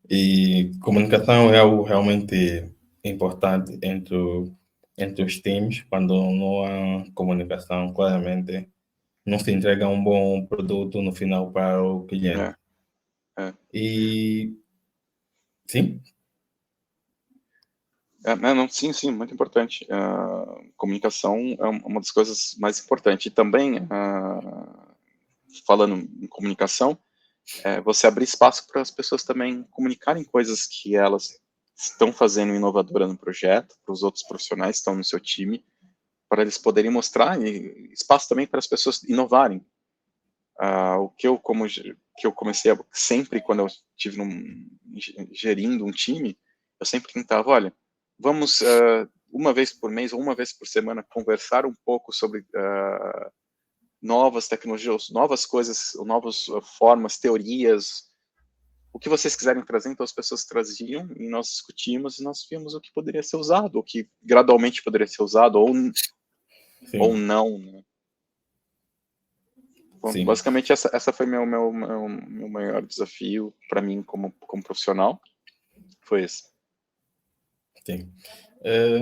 E comunicação é algo realmente importante entre os times. Quando não há comunicação, claramente não se entrega um bom produto no final para o cliente. E sim, Não, sim, muito importante. Comunicação é uma das coisas mais importantes. E também, falando em comunicação, você abrir espaço para as pessoas também comunicarem coisas que elas estão fazendo inovadora no projeto, para os outros profissionais que estão no seu time, para eles poderem mostrar, e espaço também para as pessoas inovarem. O que eu comecei sempre quando eu estive gerindo um time, eu sempre tentava: olha, vamos uma vez por mês ou uma vez por semana conversar um pouco sobre novas tecnologias, novas coisas, novas formas, teorias, o que vocês quiserem trazer. Então as pessoas traziam e nós discutimos e nós vimos o que poderia ser usado, o que gradualmente poderia ser usado ou sim, não, né? Bom, sim, basicamente essa foi meu maior desafio para mim como profissional, foi esse. sim. É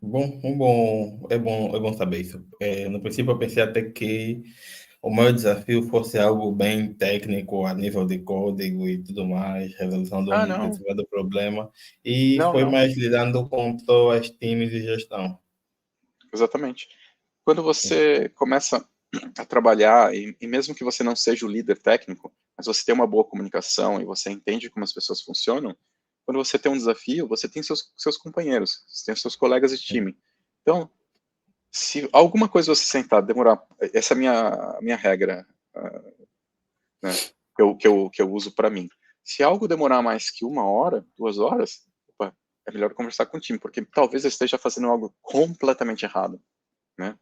bom saber isso. No princípio, eu pensei até que o maior desafio fosse algo bem técnico, a nível de código e tudo mais, resolução de um Não, determinado problema, e foi não, mais lidando com pessoas, times e gestão. exatamente. Quando você começa a trabalhar, e mesmo que você não seja o líder técnico, mas você tem uma boa comunicação e você entende como as pessoas funcionam, quando você tem um desafio, você tem seus companheiros, você tem seus colegas de time. Então, se alguma coisa você sentar, demorar, essa é a minha regra, né, que eu uso para mim. Se algo demorar mais que 1 hora, 2 horas, opa, é melhor conversar com o time, porque talvez eu esteja fazendo algo completamente errado, né?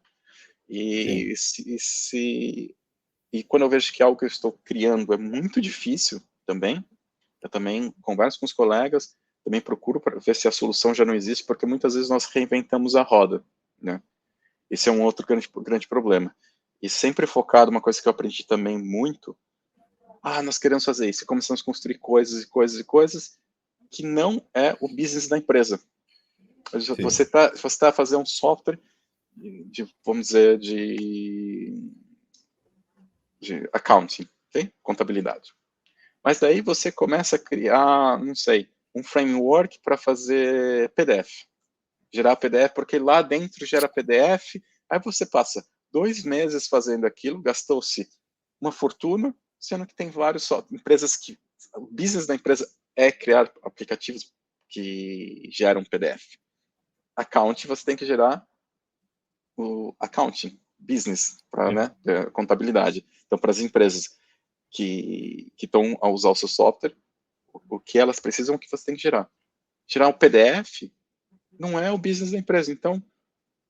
Sim, E quando eu vejo que algo que eu estou criando é muito difícil também, eu também converso com os colegas, também procuro para ver se a solução já não existe, porque muitas vezes nós reinventamos a roda, né? Esse é um outro grande problema. E sempre focado, uma coisa que eu aprendi também muito: nós queremos fazer isso, e começamos a construir coisas e coisas e coisas que não é o business da empresa. sim, Você tá fazendo um software vamos dizer, de accounting, okay? Contabilidade. Mas daí você começa a criar, não sei, um framework para fazer PDF. Gerar PDF, porque lá dentro gera PDF, aí você passa 2 meses fazendo aquilo, gastou-se uma fortuna, sendo que tem várias empresas que o business da empresa é criar aplicativos que geram PDF. Account, você tem que gerar o accounting, business, para, sim, né, contabilidade. Então, para as empresas que estão a usar o seu software, o que elas precisam, o que você tem que gerar. Gerar um PDF não é o business da empresa. Então,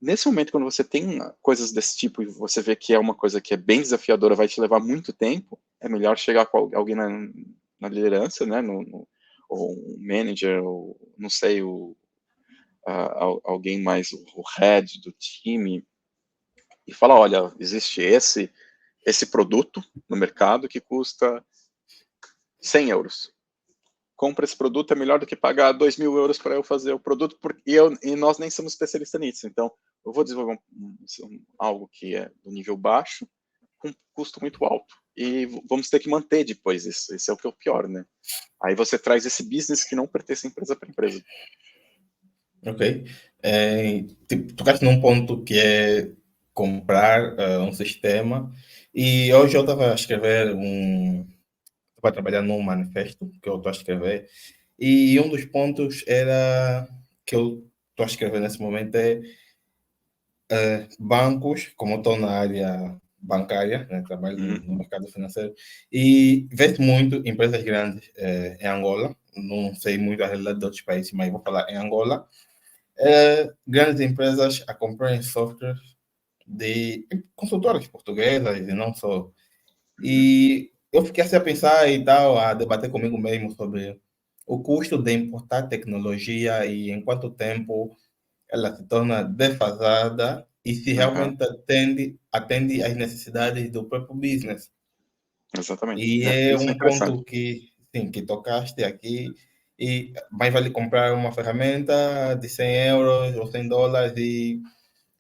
nesse momento, quando você tem coisas desse tipo e você vê que é uma coisa que é bem desafiadora, vai te levar muito tempo, é melhor chegar com alguém na liderança, né, ou um manager, ou não sei, alguém mais, o head do time, e fala, olha, existe esse produto no mercado que custa 100 euros. Compra esse produto, é melhor do que pagar 2.000 euros para eu fazer o produto, e nós nem somos especialistas nisso. Então, eu vou desenvolver algo que é do nível baixo, com custo muito alto. E vamos ter que manter depois isso. Esse é o que é o pior, né? Aí você traz esse business que não pertence empresa para empresa. Ok. Tipo, tocaste num ponto que é comprar um sistema. E hoje eu estava a escrever estava a trabalhar num manifesto que eu estou a escrever. E um dos pontos era que eu estou a escrever nesse momento é bancos, como estou na área bancária, né, trabalho no mercado financeiro, e vejo muito empresas grandes em Angola, não sei muito a realidade de outros países, mas vou falar em Angola, grandes empresas a comprarem softwares de consultoras portuguesas e não só. E eu fiquei assim a pensar e tal, a debater comigo mesmo sobre o custo de importar tecnologia e em quanto tempo ela se torna defasada e se realmente atende às necessidades do próprio business. Exatamente. E é Isso é um interessante. ponto que, sim, que tocaste aqui, e mais vale comprar uma ferramenta de 100 euros ou 100 dólares e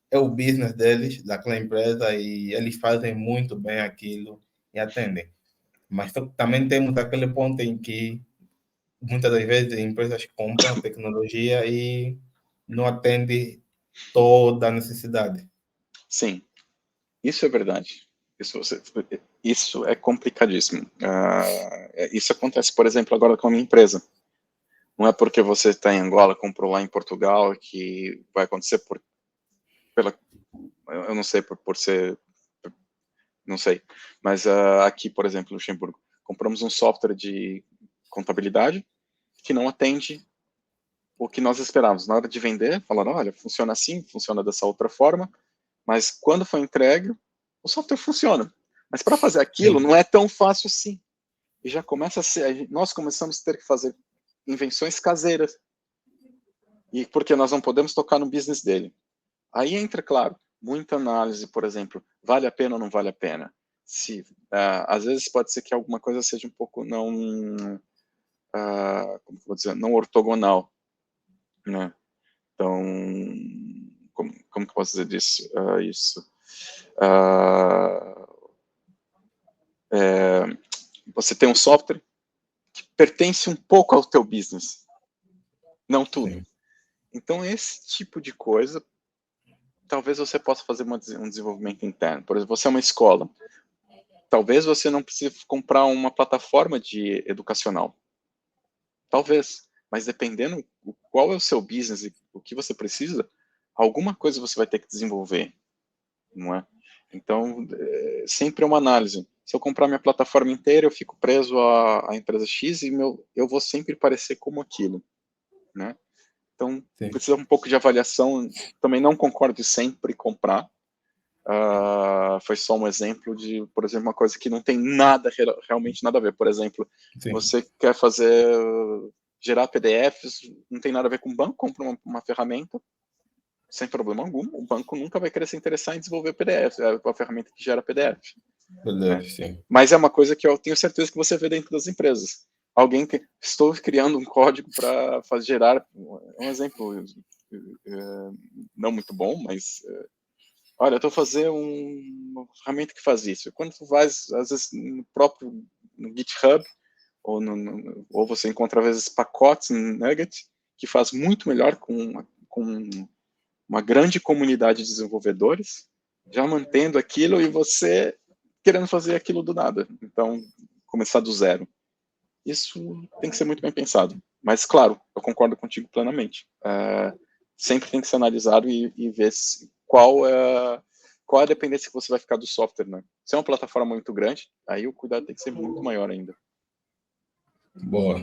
é o business deles, daquela empresa, e eles fazem muito bem aquilo e atendem. Mas também temos aquele ponto em que muitas das vezes empresas compram tecnologia e não atendem toda a necessidade. Sim, isso é verdade. Isso é complicadíssimo. Isso acontece, por exemplo, agora com a minha empresa. Não é porque você está em Angola, comprou lá em Portugal, que vai acontecer eu não sei, por ser, não sei. Mas aqui, por exemplo, em Luxemburgo, compramos um software de contabilidade que não atende o que nós esperávamos. Na hora de vender, falaram, olha, funciona assim, funciona dessa outra forma, mas quando foi entregue, o software funciona. Mas para fazer aquilo Sim, não é tão fácil assim. E já começa a ser, nós começamos a ter que fazer invenções caseiras. E porque nós não podemos tocar no business dele. Aí entra, claro, muita análise, por exemplo, vale a pena ou não vale a pena? Se, às vezes pode ser que alguma coisa seja um pouco não, como que eu vou dizer, não ortogonal, né? Então, como que eu posso dizer disso? Isso. Você tem um software que pertence um pouco ao teu business, não tudo. sim, Então, esse tipo de coisa, talvez você possa fazer um desenvolvimento interno. Por exemplo, você é uma escola. Talvez você não precise comprar uma plataforma de educacional. Talvez. Mas dependendo qual é o seu business e o que você precisa, alguma coisa você vai ter que desenvolver, não é? Então, sempre é uma análise. Se eu comprar minha plataforma inteira, eu fico preso à empresa X e eu vou sempre parecer como aquilo, né? Então, sim. precisa um pouco de avaliação. Também não concordo de sempre comprar. Foi só um exemplo de, por exemplo, uma coisa que não tem nada, realmente nada a ver. Por exemplo, Sim. você quer gerar PDFs, não tem nada a ver com o banco, compra uma ferramenta, sem problema algum. O banco nunca vai querer se interessar em desenvolver PDF, é a ferramenta que gera PDF, né? Beleza, sim. Mas é uma coisa que eu tenho certeza que você vê dentro das empresas. Alguém que estou criando um código para gerar, um exemplo não muito bom, mas olha, eu estou fazendo uma ferramenta que faz isso. Quando tu vai, às vezes, no GitHub, ou você encontra, às vezes, pacotes em Nugget, que faz muito melhor com uma grande comunidade de desenvolvedores, já mantendo aquilo e você querendo fazer aquilo do nada. Então, começar do zero. Isso tem que ser muito bem pensado. Mas, claro, eu concordo contigo plenamente. Sempre tem que ser analisado e ver qual é a dependência que você vai ficar do software, né? Se é uma plataforma muito grande, aí o cuidado tem que ser muito maior ainda. Boa.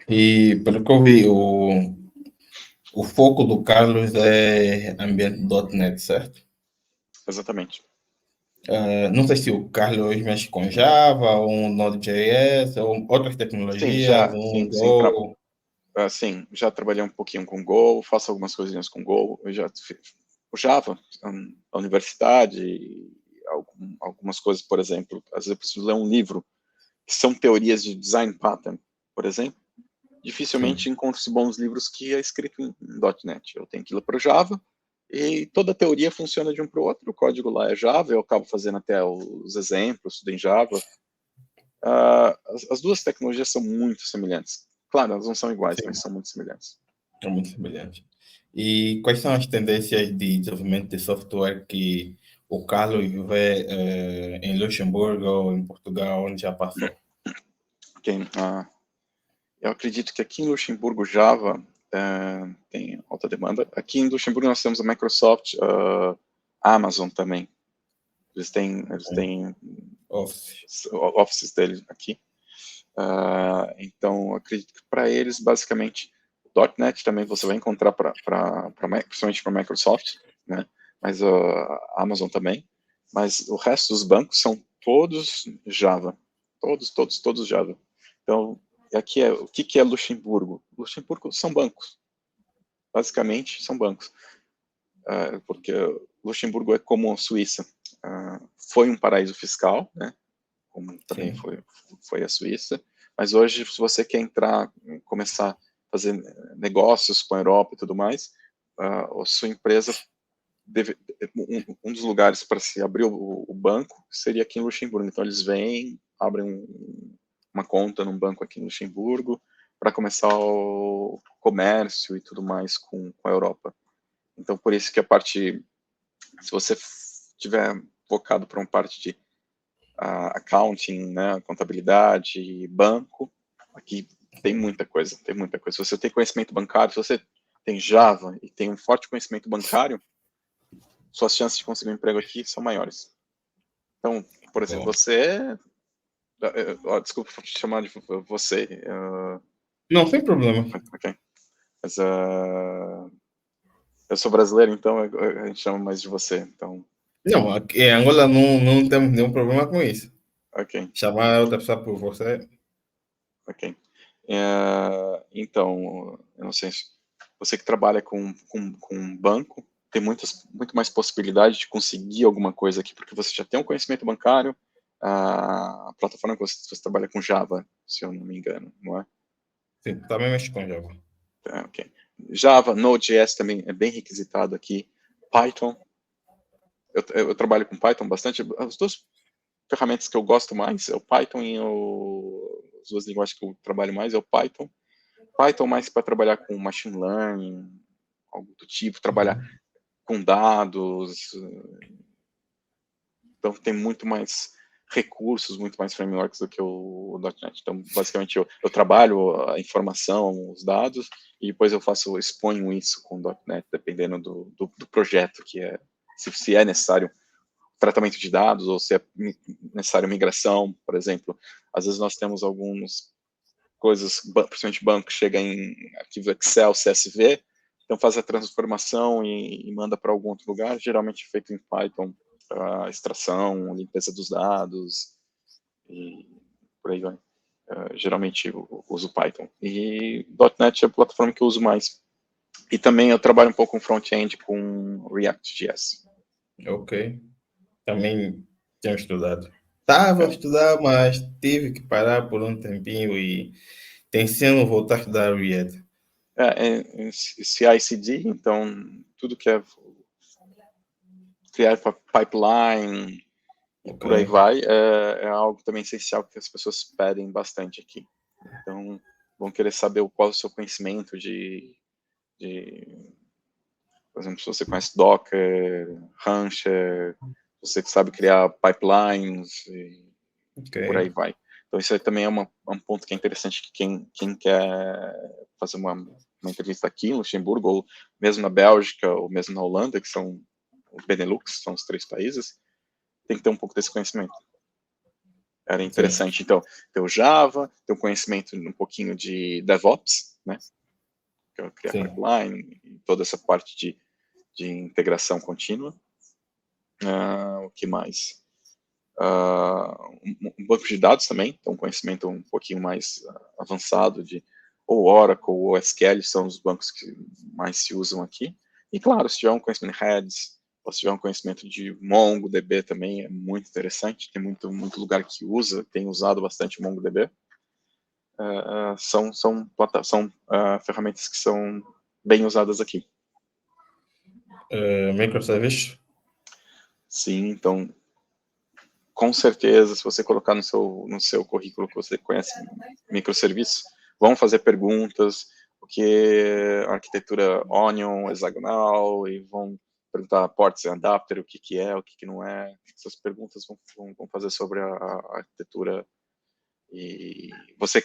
E pelo que eu vi, o foco do Carlos é ambiente .NET, certo? Exatamente. Não sei se o Carlos mexe com Java, ou um Node.js, ou outras Sim, tecnologias, um Go. sim, já trabalhei um pouquinho com Go, faço algumas coisinhas com Go, eu já o Java, a universidade, algumas coisas, por exemplo, às vezes eu preciso ler um livro que são teorias de design pattern, por exemplo, dificilmente encontro-se bons livros que é escrito em .NET. Eu tenho que ir para o Java, e toda a teoria funciona de um para o outro, o código lá é Java, eu acabo fazendo até os exemplos, tudo em Java. As duas tecnologias são muito semelhantes. Claro, elas não são iguais, mas são muito semelhantes. É muito semelhante. E quais são as tendências de desenvolvimento de software que o Carlos vê em Luxemburgo ou em Portugal, onde já passou? Okay. Eu acredito que aqui em Luxemburgo, Java tem alta demanda. Aqui em Luxemburgo nós temos a Microsoft, a Amazon também. Eles têm offices deles aqui. Então, acredito que para eles, basicamente, o .NET também você vai encontrar principalmente para a Microsoft, né? Mas a Amazon também. Mas o resto dos bancos são todos Java. Todos Java. Então, aqui o que é Luxemburgo? Luxemburgo são bancos. Basicamente, são bancos. Porque Luxemburgo é como a Suíça. Foi um paraíso fiscal, né? Como também foi a Suíça. Mas hoje, se você quer começar a fazer negócios com a Europa e tudo mais, a sua empresa um dos lugares para se abrir o banco seria aqui em Luxemburgo. Então, eles vêm, abrem uma conta num banco aqui em Luxemburgo para começar o comércio e tudo mais com a Europa. Então, por isso que se você tiver focado para uma parte de accounting, né, contabilidade, banco, aqui tem muita coisa. Se você tem conhecimento bancário, se você tem Java e tem um forte conhecimento bancário, suas chances de conseguir um emprego aqui são maiores. Então, por exemplo, você... desculpa te chamar de você. Não, sem problema. Ok. Mas eu sou brasileiro, então a gente chama mais de você. Então... Não, aqui em Angola não temos nenhum problema com isso. Ok. Chamar outra pessoa por você. Ok. Então, eu não sei se você que trabalha com banco tem muito mais possibilidade de conseguir alguma coisa aqui, porque você já tem um conhecimento bancário, a plataforma que você trabalha com Java, se eu não me engano, não é? Sim, também mexe com Java. Ok. Java, Node.js também é bem requisitado aqui. Python. Eu trabalho com Python bastante. As duas ferramentas que eu gosto mais é o Python e as duas linguagens que eu trabalho mais é o Python. Python mais para trabalhar com machine learning, algo do tipo, trabalhar com dados. Então, tem muito mais recursos, muito mais frameworks do que o .NET. Então, basicamente, eu trabalho a informação, os dados, e depois exponho isso com o .NET, dependendo do projeto que é, se é necessário tratamento de dados, ou se é necessário migração, por exemplo. Às vezes nós temos algumas coisas, principalmente banco, chega em arquivo Excel, CSV, então faz a transformação e manda para algum outro lugar, geralmente feito em Python, para extração, limpeza dos dados, e por aí vai. Geralmente eu uso Python. E .NET é a plataforma que eu uso mais. E também eu trabalho um pouco com front-end com React.js. Ok. Também tenho estudado. Estava a estudar, mas tive que parar por um tempinho e tenciono voltar a estudar React. CI/CD, então tudo que é criar pipeline e por aí vai, é algo também essencial que as pessoas pedem bastante aqui. Então, vão querer saber qual é o seu conhecimento por exemplo, se você conhece Docker, Rancher, você que sabe criar pipelines e por aí vai. Então, isso aí também é um ponto que é interessante que quem quer fazer uma entrevista aqui em Luxemburgo, ou mesmo na Bélgica, ou mesmo na Holanda, que são os Benelux, são os 3 países, tem que ter um pouco desse conhecimento. Era interessante, sim. Então, ter o Java, ter um conhecimento um pouquinho de DevOps, né? Que é criar pipeline, e toda essa parte de integração contínua. O que mais? Um banco de dados também, então um conhecimento um pouquinho mais avançado de ou Oracle ou SQL, são os bancos que mais se usam aqui. E claro, se tiver um conhecimento de Redis, ou se tiver um conhecimento de MongoDB também, é muito interessante. Tem muito lugar que usa, tem usado bastante MongoDB. São ferramentas que são bem usadas aqui. Microservice? Sim, então, com certeza, se você colocar no seu currículo que você conhece microserviços, vão fazer perguntas, o que a arquitetura Onion, hexagonal, e vão perguntar ports e adapter, o que é, o que não é. Essas perguntas vão fazer sobre a arquitetura. E você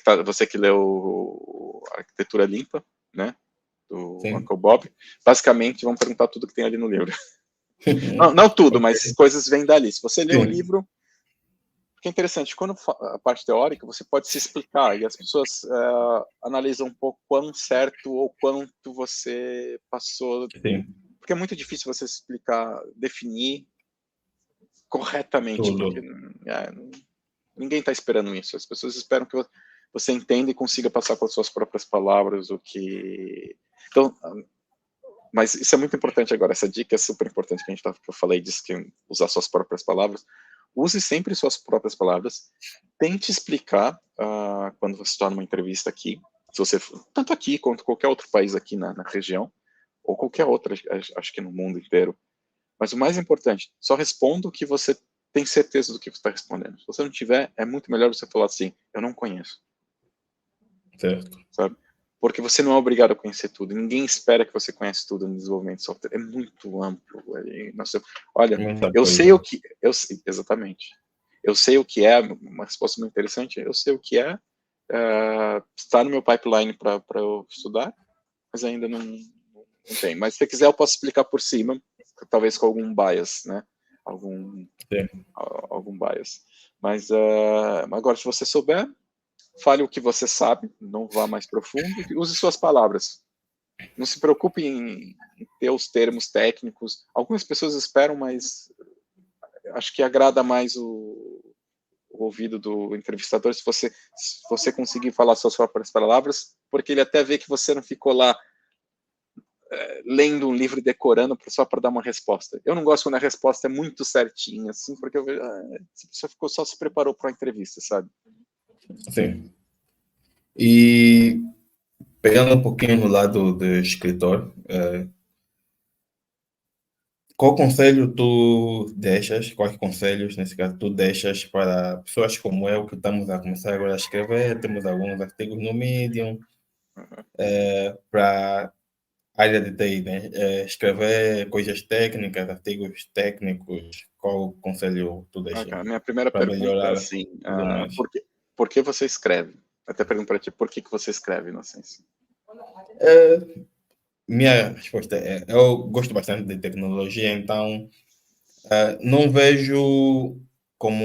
que leu a Arquitetura Limpa, né, do Sim. Uncle Bob, basicamente vão perguntar tudo que tem ali no livro. Não tudo, mas coisas vêm dali. Se você lê o livro, que é interessante, quando a parte teórica, você pode se explicar, e as pessoas analisam um pouco quão certo ou quanto você passou. Sim. Porque é muito difícil você explicar, definir corretamente, Tudo. porque ninguém está esperando isso. As pessoas esperam que você entenda e consiga passar com as suas próprias palavras o que... Então, mas isso é muito importante agora. Essa dica é super importante que eu falei disso, que usar suas próprias palavras. Use sempre suas próprias palavras. Tente explicar quando você está numa entrevista aqui, se você tanto aqui quanto qualquer outro país aqui na região, ou qualquer outra, acho que no mundo inteiro. Mas o mais importante, só responda o que você tem certeza do que você está respondendo. Se você não tiver, é muito melhor você falar assim, eu não conheço. Certo. Sabe? Porque você não é obrigado a conhecer tudo. Ninguém espera que você conheça tudo no desenvolvimento de software. É muito amplo. Olha, eu sei o que... exatamente. Eu sei o que é, uma resposta muito interessante, eu sei o que é, está no meu pipeline para eu estudar, mas ainda não tem. Mas se você quiser, eu posso explicar por cima, talvez com algum bias, né? Algum bias. Mas agora, se você souber, fale o que você sabe, não vá mais profundo, e use suas palavras. Não se preocupe em ter os termos técnicos. Algumas pessoas esperam, mas acho que agrada mais o ouvido do entrevistador se você conseguir falar suas próprias palavras, porque ele até vê que você não ficou lá lendo um livro e decorando só para dar uma resposta. Eu não gosto quando a resposta é muito certinha, assim, porque eu vejo, essa pessoa só se preparou para a entrevista, sabe? Sim. E pegando um pouquinho no lado do escritor, quais conselhos, nesse caso, tu deixas para pessoas como eu, que estamos a começar agora a escrever, temos alguns artigos no Medium, para a área de TI, né? Escrever coisas técnicas, artigos técnicos, qual conselho tu deixas A minha primeira para pergunta é melhorar assim, tudo mais? por que você escreve? Até pergunto para ti, por que você escreve, Inocêncio? Minha resposta é, eu gosto bastante de tecnologia, então não vejo como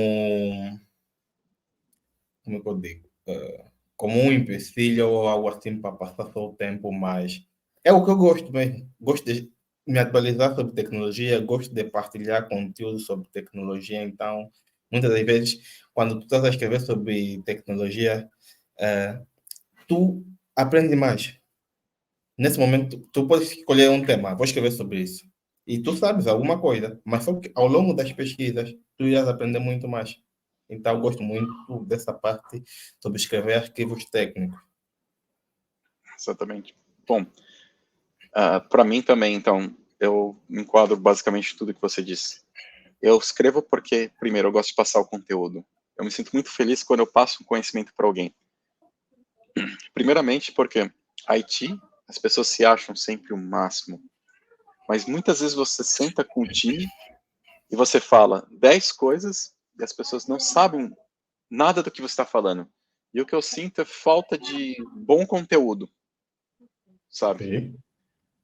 é que eu digo? Como um empecilho ou algo assim para passar só o tempo, mas é o que eu gosto mesmo. Gosto de me atualizar sobre tecnologia, gosto de partilhar conteúdo sobre tecnologia, então, muitas das vezes, quando tu estás a escrever sobre tecnologia, tu aprende mais. Nesse momento, tu podes escolher um tema, vou escrever sobre isso. E tu sabes alguma coisa, mas só que ao longo das pesquisas, tu irás aprender muito mais. Então, eu gosto muito dessa parte sobre escrever arquivos técnicos. Exatamente. Bom, para mim também, então, eu enquadro basicamente tudo que você disse. Eu escrevo porque, primeiro, eu gosto de passar o conteúdo. Eu me sinto muito feliz quando eu passo um conhecimento para alguém. Primeiramente porque IT, as pessoas se acham sempre o máximo. Mas muitas vezes você senta com o time e você fala 10 coisas e as pessoas não sabem nada do que você está falando. E o que eu sinto é falta de bom conteúdo, sabe? Okay.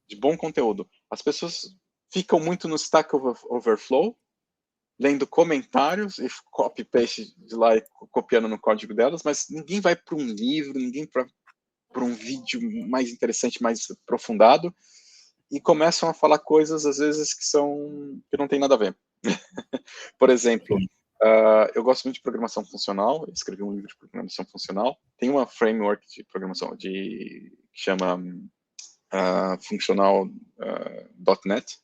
De bom conteúdo. As pessoas ficam muito no Stack Overflow, lendo comentários e copy-paste de lá e copiando no código delas, mas ninguém vai para um livro, ninguém para um vídeo mais interessante, mais aprofundado, e começam a falar coisas, às vezes, que não tem nada a ver. Por exemplo, eu gosto muito de programação funcional, eu escrevi um livro de programação funcional, tem uma framework de programação que chama funcional .NET.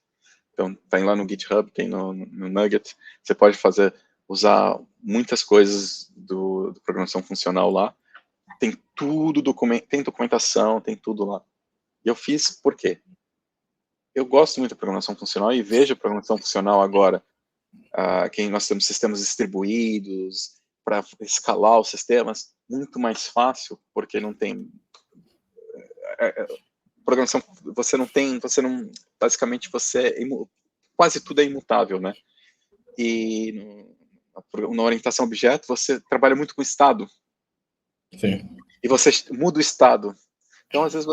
Então, tem lá no GitHub, tem no Nugget. Você pode usar muitas coisas do programação funcional lá. Tem tudo, tem documentação, tem tudo lá. E eu fiz por quê? Eu gosto muito da programação funcional e vejo a programação funcional agora, que nós temos sistemas distribuídos para escalar os sistemas, muito mais fácil, porque não tem programação, basicamente quase tudo é imutável, né? E na orientação a objeto, você trabalha muito com estado. Sim. E você muda o estado. Então, às vezes,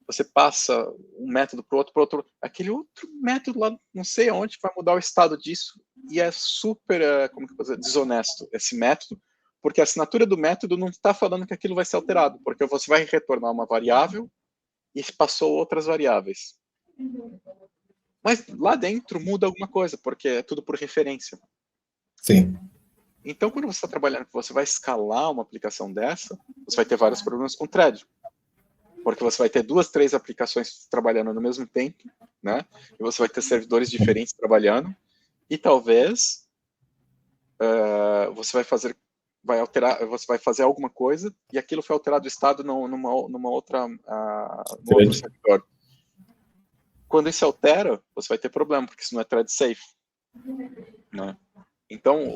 você passa um método para o outro, aquele outro método lá, não sei aonde, vai mudar o estado disso, e é super, como que eu vou dizer, desonesto esse método, porque a assinatura do método não está falando que aquilo vai ser alterado, porque você vai retornar uma variável e passou outras variáveis. Mas lá dentro muda alguma coisa, porque é tudo por referência. Sim. Então, quando você está trabalhando, você vai escalar uma aplicação dessa, você vai ter vários problemas com thread. Porque você vai ter 2, 3 aplicações trabalhando no mesmo tempo, né? E você vai ter servidores diferentes trabalhando, e talvez você vai fazer alguma coisa, e aquilo foi alterado o estado num outro servidor. Quando isso altera, você vai ter problema, porque isso não é thread safe, né? Então,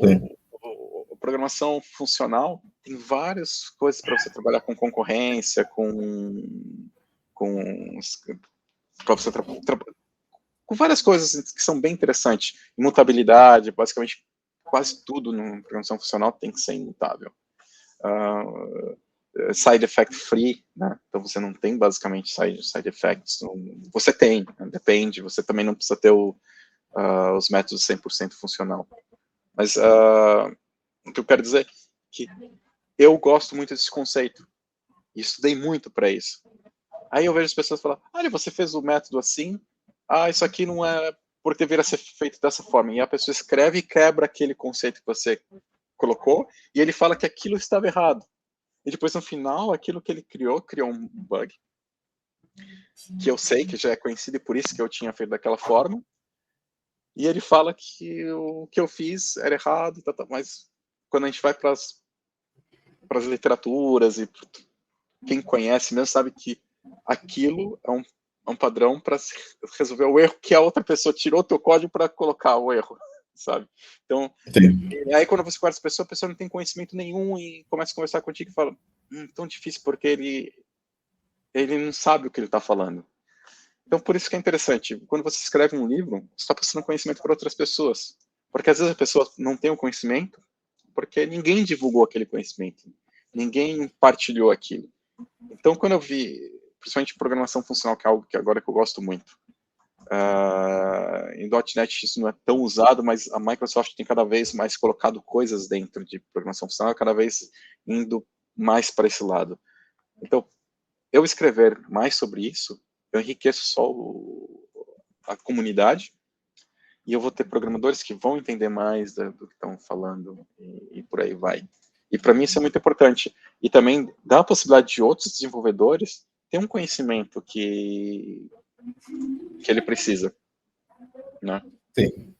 a programação funcional tem várias coisas para você trabalhar com concorrência, com várias coisas que são bem interessantes. Imutabilidade, basicamente, quase tudo na programação funcional tem que ser imutável. Side effect free, né? Então você não tem basicamente side effects. Você tem, né? Depende. Você também não precisa ter os métodos 100% funcional. Mas o que eu quero dizer é que eu gosto muito desse conceito. E estudei muito para isso. Aí eu vejo as pessoas falar, olha, você fez o método assim, isso aqui não é porque deveria ser feito dessa forma. E a pessoa escreve e quebra aquele conceito que você colocou, e ele fala que aquilo estava errado. E depois, no final, aquilo que ele criou um bug, que eu sei, que já é conhecido, e por isso que eu tinha feito daquela forma. E ele fala que o que eu fiz era errado, mas quando a gente vai para as literaturas, e quem conhece mesmo sabe que aquilo é um padrão para resolver o erro que a outra pessoa tirou o teu código para colocar o erro, sabe? Então, aí quando você conversa com a pessoa não tem conhecimento nenhum e começa a conversar contigo e fala, tão difícil, porque ele não sabe o que ele está falando. Então, por isso que é interessante, quando você escreve um livro, você está passando conhecimento para outras pessoas, porque às vezes a pessoa não tem o conhecimento, porque ninguém divulgou aquele conhecimento, ninguém partilhou aquilo. Então, quando eu vi, principalmente programação funcional, que é algo que agora que eu gosto muito, em .NET isso não é tão usado, mas a Microsoft tem cada vez mais colocado coisas dentro de programação funcional, cada vez indo mais para esse lado. Então, eu escrever mais sobre isso, eu enriqueço só a comunidade, e eu vou ter programadores que vão entender mais do que estão falando, e por aí vai. E para mim isso é muito importante. E também dá a possibilidade de outros desenvolvedores ter um conhecimento que ele precisa, né? Sim,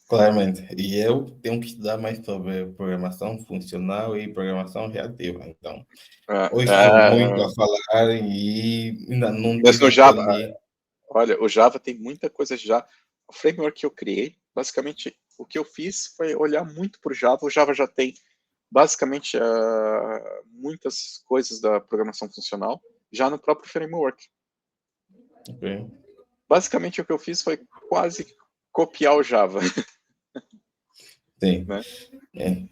claramente. E eu tenho que estudar mais sobre programação funcional e programação reativa. Então, ouço muito a falar e ainda não Mas tive no Java, aquele... olha, o Java tem muita coisa já. O framework que eu criei, basicamente, o que eu fiz foi olhar muito para o Java. O Java já tem, basicamente, muitas coisas da programação funcional já no próprio framework. Okay. Basicamente, o que eu fiz foi quase copiar o Java. Sim, né?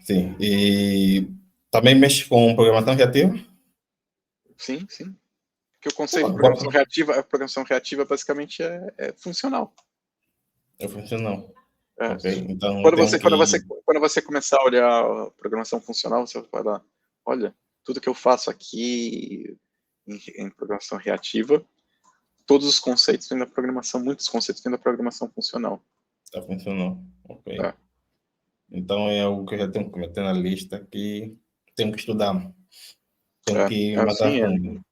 sim. E também mexe com programação reativa? Sim, sim. Porque o conceito de programação reativa basicamente é funcional. É funcional. É. Ok, então Quando tenho que... você começar a olhar a programação funcional, você vai falar, olha, tudo que eu faço aqui em programação reativa, todos os conceitos vêm da programação, muitos conceitos vêm da programação funcional. Está funcional, ok. É. Então é algo que eu já tenho que meter na lista que tenho que estudar. Tenho que matar Assim, fundo.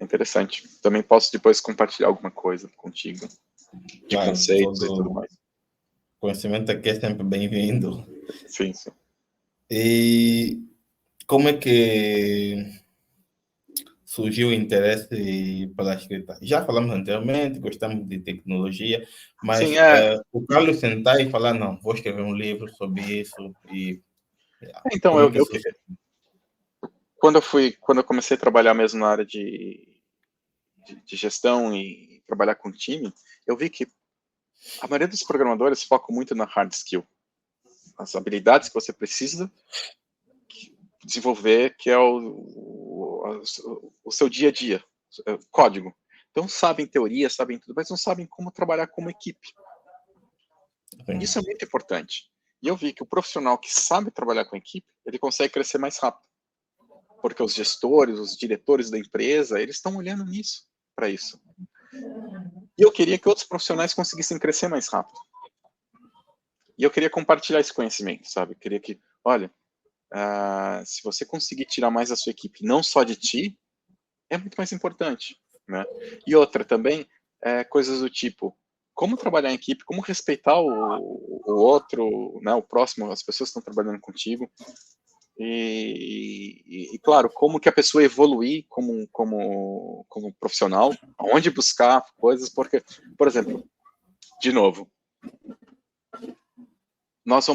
interessante. Também posso depois compartilhar alguma coisa contigo, de Claro, conceitos e tudo todo mais. conhecimento aqui é sempre bem-vindo. Sim, sim. E como é que surgiu o interesse pela escrita? Já falamos anteriormente, gostamos de tecnologia, Sim, mas o Carlos sentar e falar, não, vou escrever um livro sobre isso, e então, como é que surgiu? quando eu comecei a trabalhar mesmo na área de gestão e trabalhar com time, eu vi que a maioria dos programadores foca muito na hard skill, as habilidades que você precisa desenvolver, que é o seu dia a dia, código. Então, sabem teoria, sabem tudo, mas não sabem como trabalhar como equipe. Isso é muito importante. E eu vi que o profissional que sabe trabalhar com equipe, ele consegue crescer mais rápido. Porque os gestores, os diretores da empresa, eles estão olhando nisso, para isso. E eu queria que outros profissionais conseguissem crescer mais rápido. E eu queria compartilhar esse conhecimento, sabe? Eu queria que, olha, se você conseguir tirar mais da sua equipe, não só de ti, é muito mais importante, né? E outra também, coisas do tipo, como trabalhar em equipe, como respeitar o outro, né, o próximo, as pessoas que estão trabalhando contigo, e claro, como que a pessoa evoluir como profissional, onde buscar coisas, porque, por exemplo, de novo, nós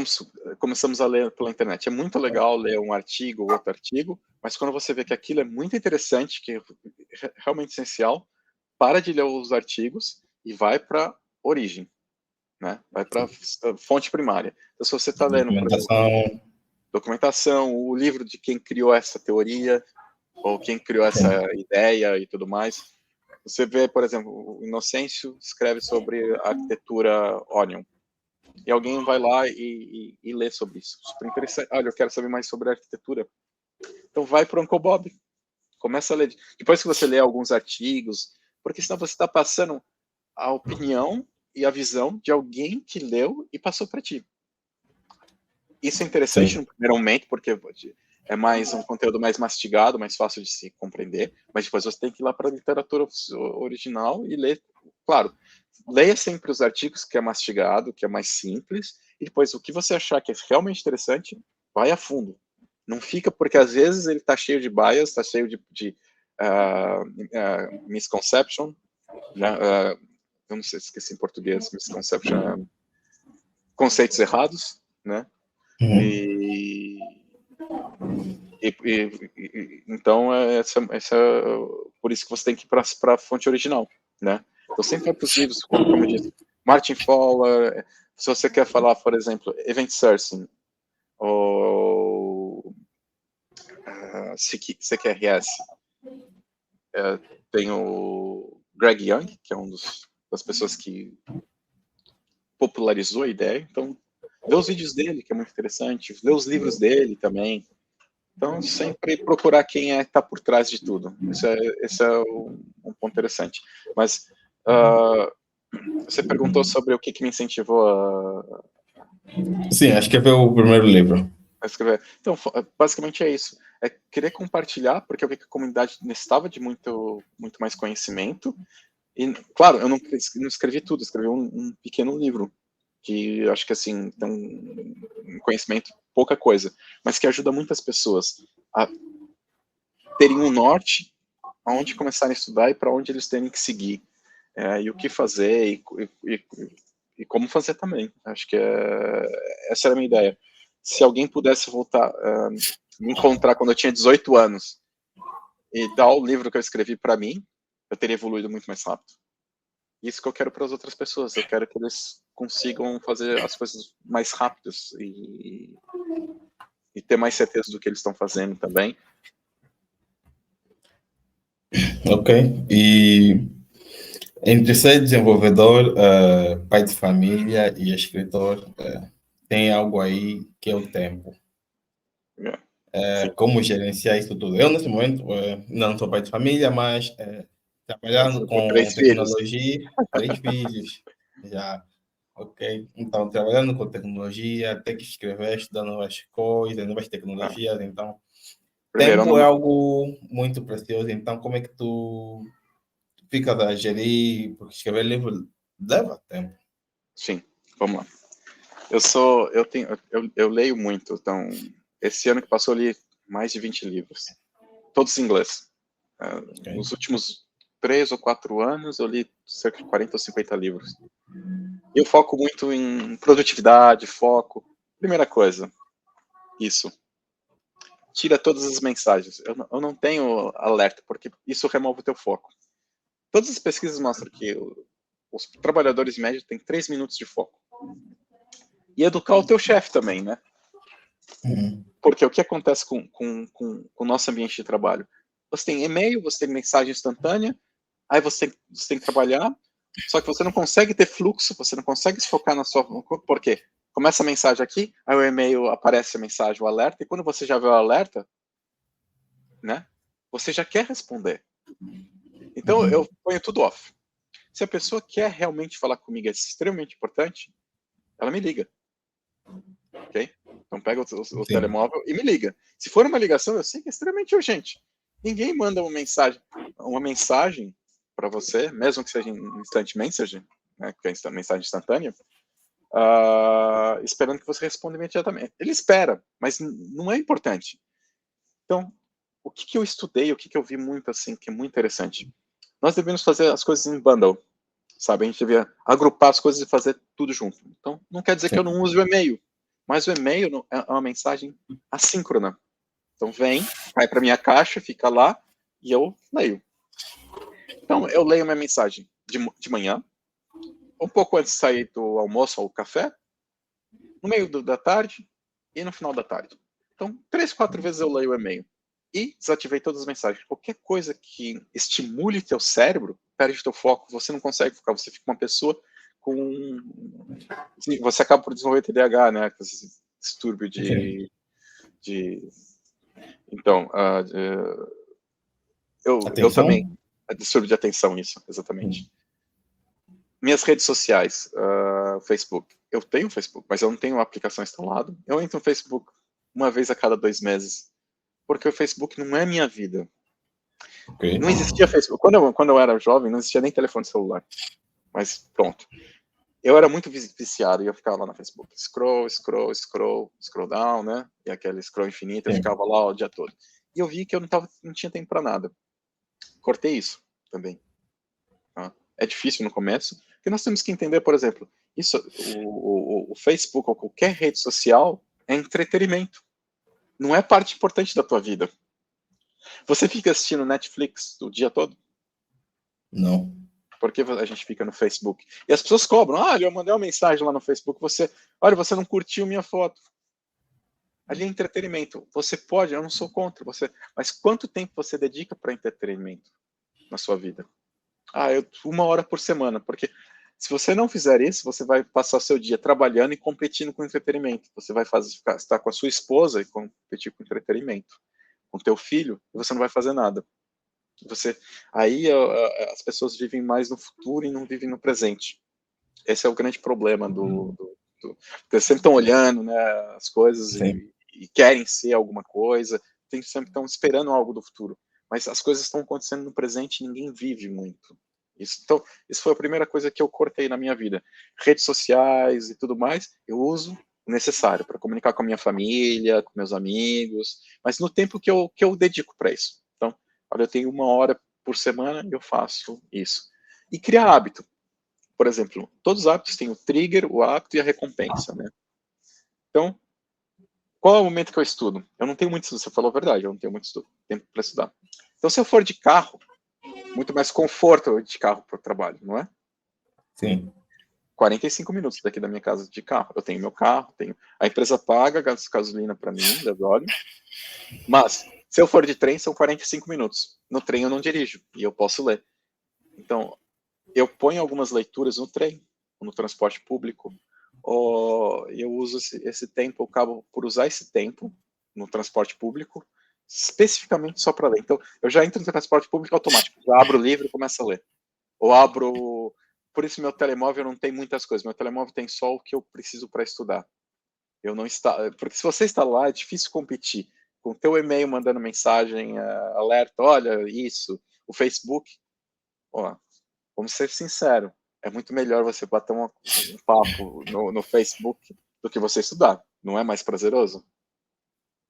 começamos a ler pela internet. É muito legal ler um artigo ou outro artigo, mas quando você vê que aquilo é muito interessante, que é realmente essencial, para de ler os artigos e vai para origem, né? Vai para fonte primária. Então, se você está lendo, por exemplo, documentação, o livro de quem criou essa teoria, ou quem criou essa ideia e tudo mais, você vê, por exemplo, o Inocêncio escreve sobre a arquitetura Onion, e alguém vai lá e lê sobre isso. Super interessante. Olha, eu quero saber mais sobre a arquitetura. Então vai para o Uncle Bob. Começa a ler. Depois que você lê alguns artigos, porque senão você está passando a opinião e a visão de alguém que leu e passou para ti. Isso é interessante Sim. no primeiro momento, porque é mais um conteúdo mais mastigado, mais fácil de se compreender, mas depois você tem que ir lá para a literatura original e ler. Claro, leia sempre os artigos que é mastigado, que é mais simples, e depois o que você achar que é realmente interessante, vai a fundo. Não fica, porque às vezes ele está cheio de bias, está cheio de misconception, né? Eu não sei se esqueci em português, misconception, conceitos errados, né? Então, por isso que você tem que ir para a fonte original, né? Então, sempre vai para os livros, como eu disse, Martin Fowler, se você quer falar, por exemplo, Event Sourcing, ou CQRS, tem o Greg Young, que é das pessoas que popularizou a ideia, então, vê os vídeos dele, que é muito interessante, vê os livros dele também. Então, sempre procurar quem está por trás de tudo. Esse é um ponto interessante. Mas você perguntou sobre o que me incentivou a Sim, acho que é o primeiro livro. escrever. Então, basicamente é isso. É querer compartilhar, porque eu vi que a comunidade necessitava de muito mais conhecimento. E, claro, eu não escrevi tudo, escrevi um pequeno livro, que eu acho que, assim, tem um conhecimento, pouca coisa, mas que ajuda muitas pessoas a terem um norte aonde começarem a estudar e para onde eles terem que seguir, e o que fazer e como fazer também. Acho que essa era a minha ideia. Se alguém pudesse voltar, me encontrar quando eu tinha 18 anos e dar o livro que eu escrevi para mim, eu teria evoluído muito mais rápido. Isso que eu quero para as outras pessoas. Eu quero que eles consigam fazer as coisas mais rápidas e ter mais certeza do que eles estão fazendo também. Ok. E entre ser desenvolvedor, pai de família e escritor, tem algo aí que é o tempo. Como gerenciar isso tudo? Eu, nesse momento, não sou pai de família, mas trabalhando Com com 3 filhos. tecnologia, 3 filhos, já, ok? Então, trabalhando com tecnologia, ter que escrever, estudar novas coisas, novas tecnologias, então, Primeiro, eu tempo é não... algo muito precioso, então como é que tu ficas a gerir? Porque escrever livro leva tempo. Sim, vamos lá. Eu leio muito, então, esse ano que passou eu li mais de 20 livros, todos em inglês. Ok? Nos últimos 3 ou 4 anos eu li cerca de 40 ou 50 livros. E eu foco muito em produtividade, foco. Primeira coisa, isso. Tira todas as mensagens. Eu não tenho alerta, porque isso remove o teu foco. Todas as pesquisas mostram que os trabalhadores médios têm 3 minutos de foco. E educar o teu chefe também, né? Uhum. Porque o que acontece com o nosso ambiente de trabalho? Você tem e-mail, você tem mensagem instantânea, aí você tem que trabalhar, só que você não consegue ter fluxo, você não consegue se focar na sua... Por quê? Começa a mensagem aqui, aí o e-mail aparece a mensagem, o alerta, e quando você já vê o alerta, né, você já quer responder. Então eu Uhum. ponho tudo off. Se a pessoa quer realmente falar comigo, é extremamente importante, ela me liga, ok? Então pega o Sim, telemóvel e me liga. Se for uma ligação, eu sei que é extremamente urgente. Ninguém manda uma mensagem para você, mesmo que seja em instant message, né, que é mensagem instantânea, esperando que você responda imediatamente. Ele espera, mas não é importante. Então, o que eu estudei, o que eu vi muito assim, que é muito interessante. Nós devemos fazer as coisas em bundle, sabe? A gente devia agrupar as coisas e fazer tudo junto. Então, não quer dizer que eu sim. não use o e-mail, mas o e-mail é uma mensagem assíncrona. Então, vem, vai para minha caixa, fica lá e eu leio. Então, eu leio minha mensagem de manhã, um pouco antes de sair do almoço ou café, no meio da tarde e no final da tarde. Então, 3, 4 vezes eu leio o e-mail. E desativei todas as mensagens. Qualquer coisa que estimule teu cérebro, perde teu foco, você não consegue focar, você fica uma pessoa com... Sim, você acaba por desenvolver TDAH, né? Esse distúrbio Sim. de... Então, eu também... Atenção? Distúrbio de atenção, isso, Hum. exatamente. Minhas redes sociais, Facebook. Eu tenho Facebook, mas eu não tenho a aplicação instalada. Eu entro no Facebook uma vez a cada 2 meses, porque o Facebook não é minha vida. Ok. Não existia Facebook. Quando eu era jovem, não existia nem telefone celular. Mas pronto. Eu era muito viciado e eu ficava lá no Facebook. Scroll, scroll, scroll, scroll down, né? E aquele scroll infinito, eu Sim. ficava lá o dia todo. E eu vi que eu não tinha tempo para nada. Cortei isso também. Tá? É difícil no começo, porque nós temos que entender, por exemplo, isso, o Facebook ou qualquer rede social é entretenimento. Não é parte importante da tua vida. Você fica assistindo Netflix o dia todo? Não. Por que a gente fica no Facebook? E as pessoas cobram. Ah, eu mandei uma mensagem lá no Facebook. Olha, você não curtiu minha foto. Ali é entretenimento. Você pode, eu não sou contra você, mas quanto tempo você dedica para entretenimento na sua vida? Ah, 1 hora por semana, porque se você não fizer isso, você vai passar seu dia trabalhando e competindo com entretenimento. Você vai estar com a sua esposa e competir com entretenimento, com teu filho, e você não vai fazer nada. Você, aí as pessoas vivem mais no futuro e não vivem no presente. Esse é o grande problema porque sempre estão olhando, né, as coisas Sim. e querem ser alguma coisa, sempre estão esperando algo do futuro. Mas as coisas estão acontecendo no presente e ninguém vive muito. Então, isso foi a primeira coisa que eu cortei na minha vida. Redes sociais e tudo mais, eu uso o necessário para comunicar com a minha família, com meus amigos, mas no tempo que eu dedico para isso. Então, olha, eu tenho 1 hora por semana e eu faço isso. E criar hábito. Por exemplo, todos os hábitos têm o trigger, o hábito e a recompensa, né? Então, qual é o momento que eu estudo? Eu não tenho muito, você falou a verdade, eu não tenho muito tempo para estudar. Então, se eu for de carro, muito mais conforto de carro para o trabalho, não é? Sim. 45 minutos daqui da minha casa de carro. Eu tenho meu carro, a empresa paga gasolina para mim, gasóleo. Mas, se eu for de trem, são 45 minutos. No trem eu não dirijo e eu posso ler. Então, eu ponho algumas leituras no trem, no transporte público, ou eu uso esse tempo, eu acabo por usar esse tempo no transporte público, especificamente só para ler. Então, eu já entro no transporte público automático, já abro o livro e começo a ler. Ou abro... Por isso meu telemóvel não tem muitas coisas, meu telemóvel tem só o que eu preciso para estudar. Eu não está... Porque se você está lá, é difícil competir com o teu e-mail mandando mensagem, alerta, olha isso, o Facebook, ó, vamos ser sinceros, é muito melhor você bater um papo no Facebook do que você estudar, não é mais prazeroso?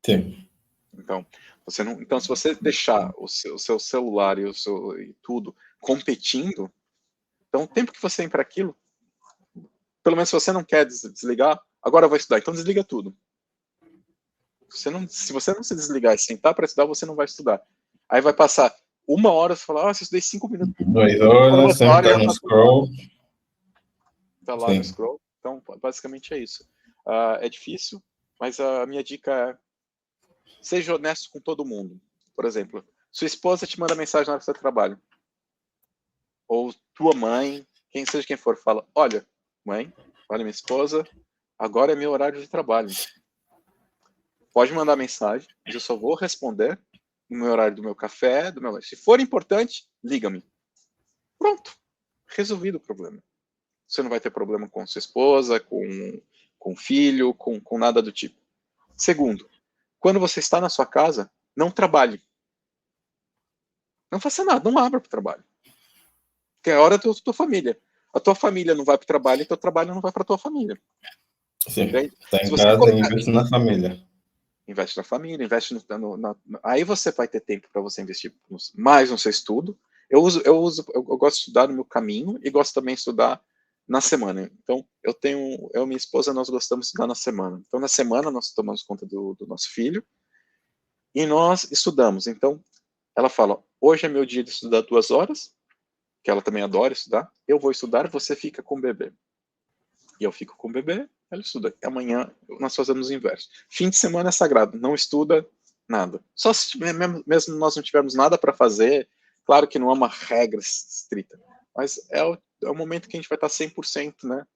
Sim. Então, então se você deixar o seu celular e tudo competindo, então o tempo que você tem para aquilo, pelo menos se você não quer desligar, agora eu vou estudar, então desliga tudo. Se você não se desligar e sentar para estudar, você não vai estudar. Aí vai passar 1 hora, você fala, eu estudei 5 minutos. 2 horas, sempre tá no scroll. Tá lá no scroll. Então, basicamente é isso. É difícil, mas a minha dica é seja honesto com todo mundo. Por exemplo, sua esposa te manda mensagem na hora do seu trabalho. Ou tua mãe, seja quem for, fala, olha, mãe, olha minha esposa, agora é meu horário de trabalho. Pode mandar mensagem, mas eu só vou responder no meu horário do meu café, do meu lanche. Se for importante, liga-me. Pronto. Resolvido o problema. Você não vai ter problema com sua esposa, com filho, com nada do tipo. Segundo, quando você está na sua casa, não trabalhe. Não faça nada, não abra para o trabalho. Porque é a hora da tua família. A tua família não vai para o trabalho e teu trabalho não vai para a tua família. Sim. Entende? Está em casa e investe na família. Investe na família, investe aí você vai ter tempo para você investir mais no seu estudo. Eu gosto de estudar no meu caminho e gosto também de estudar na semana. Então, eu e minha esposa, nós gostamos de estudar na semana. Então, na semana, nós tomamos conta do nosso filho e nós estudamos. Então, ela fala, hoje é meu dia de estudar 2 horas, que ela também adora estudar, eu vou estudar, você fica com o bebê. E eu fico com o bebê, ela estuda. Amanhã nós fazemos o inverso. Fim de semana é sagrado, não estuda nada. Só se mesmo nós não tivermos nada para fazer, claro que não é uma regra estrita, mas é o momento que a gente vai estar 100%, né?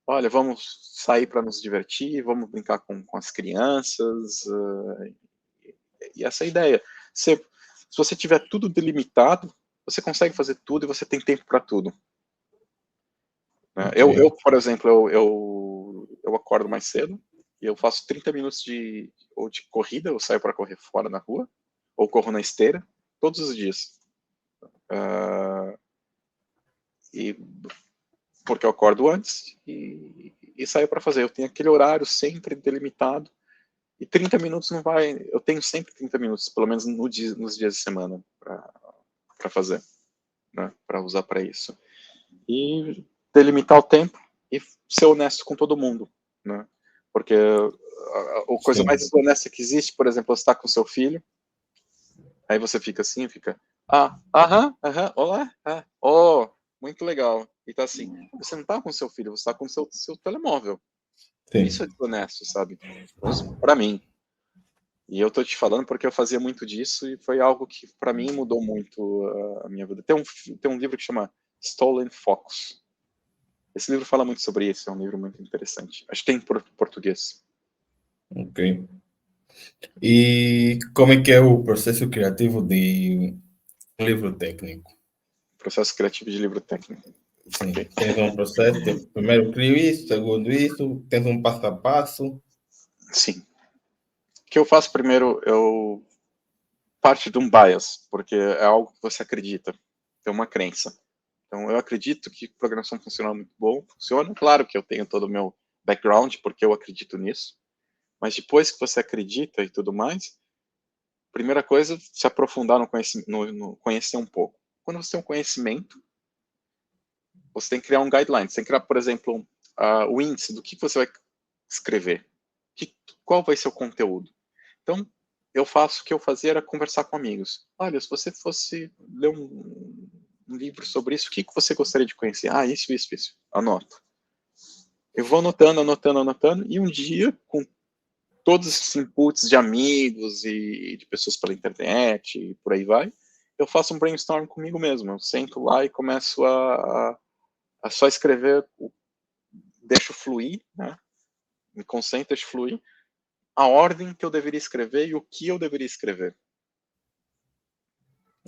Olha, vamos sair para nos divertir, vamos brincar com as crianças, e essa é a ideia. Se você tiver tudo delimitado, você consegue fazer tudo e você tem tempo para tudo. Okay. Eu, por exemplo, eu acordo mais cedo e eu faço 30 minutos de corrida, eu saio para correr fora na rua, ou corro na esteira, todos os dias. E porque eu acordo antes e saio para fazer. Eu tenho aquele horário sempre delimitado e 30 minutos não vai... Eu tenho sempre 30 minutos, pelo menos nos dias de semana, para fazer, né? Para usar para isso. E delimitar o tempo e ser honesto com todo mundo, né? Porque a coisa mais desonesta que existe, por exemplo, você está com seu filho, aí você fica assim, olá, oh, muito legal. E tá assim, você não tá com seu filho, você tá com seu telemóvel. Sim. Isso é desonesto, sabe? Para mim. E eu tô te falando porque eu fazia muito disso e foi algo que para mim mudou muito a minha vida. Tem um livro que chama Stolen Focus. Esse livro fala muito sobre isso, é um livro muito interessante. Acho que tem em português. Ok. E como é que é o processo criativo de um livro técnico? Processo criativo de livro técnico. Sim, okay. Tens um processo, primeiro crio isso, segundo isso, tens um passo a passo? Sim. O que eu faço primeiro, eu parte de um bias, porque é algo que você acredita, é uma crença. Então, eu acredito que programação funcional é muito bom, funciona. Claro que eu tenho todo o meu background, porque eu acredito nisso. Mas depois que você acredita e tudo mais, primeira coisa, se aprofundar no conhecer um pouco. Quando você tem um conhecimento, você tem que criar um guideline. Você tem que criar, por exemplo, o índice do que você vai escrever. Qual vai ser o conteúdo. Então, o que eu fazia era conversar com amigos. Olha, se você fosse ler um livro sobre isso, o que você gostaria de conhecer? Isso. Anota. Eu vou anotando, e um dia, com todos esses inputs de amigos e de pessoas pela internet e por aí vai, eu faço um brainstorm comigo mesmo. Eu sento lá e começo a só escrever, deixo fluir, né? Me concentro, deixo fluir, a ordem que eu deveria escrever e o que eu deveria escrever.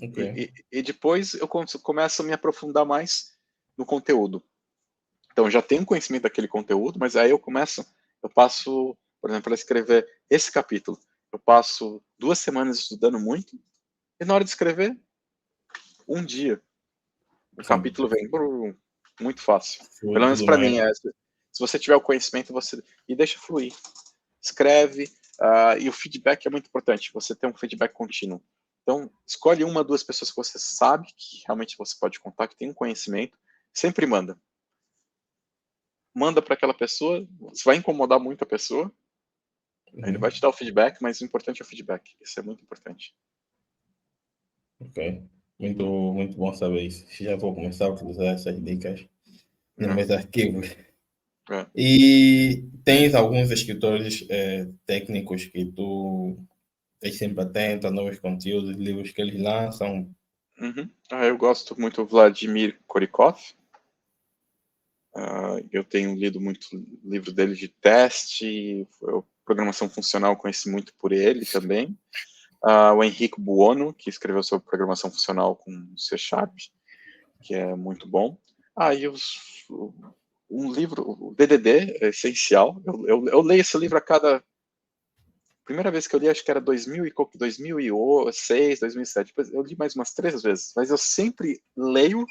Okay. E depois eu começo a me aprofundar mais no conteúdo. Então, já tenho conhecimento daquele conteúdo, mas aí eu passo, por exemplo, a escrever esse capítulo. Eu passo 2 semanas estudando muito, e na hora de escrever, um dia. O capítulo vem muito fácil. Flui Pelo menos tudo para mais. mim, se você tiver o conhecimento, você e deixa fluir. Escreve, e o feedback é muito importante, você tem um feedback contínuo. Então, escolhe 1, 2 pessoas que você sabe que realmente você pode contar, que tem um conhecimento, sempre manda. Manda para aquela pessoa, você vai incomodar muito a pessoa, ele vai te dar o feedback, mas o importante é o feedback. Isso é muito importante. Ok. Muito, muito bom saber isso. Já vou começar a utilizar essas dicas nos meus arquivos. É. E tens alguns escritores técnicos que tu estás sempre atento a novos conteúdos, livros que eles lançam? Uhum. Eu gosto muito do Vladimir Korikov. Eu tenho lido muito livro dele de teste, programação funcional, conheci muito por ele também. O Henrique Buono, que escreveu sobre programação funcional com C Sharp, que é muito bom. E um livro, o DDD, é essencial. Eu leio esse livro a cada... Primeira vez que eu li, acho que era 2006, 2007. Depois eu li mais umas 3 vezes, mas eu sempre leio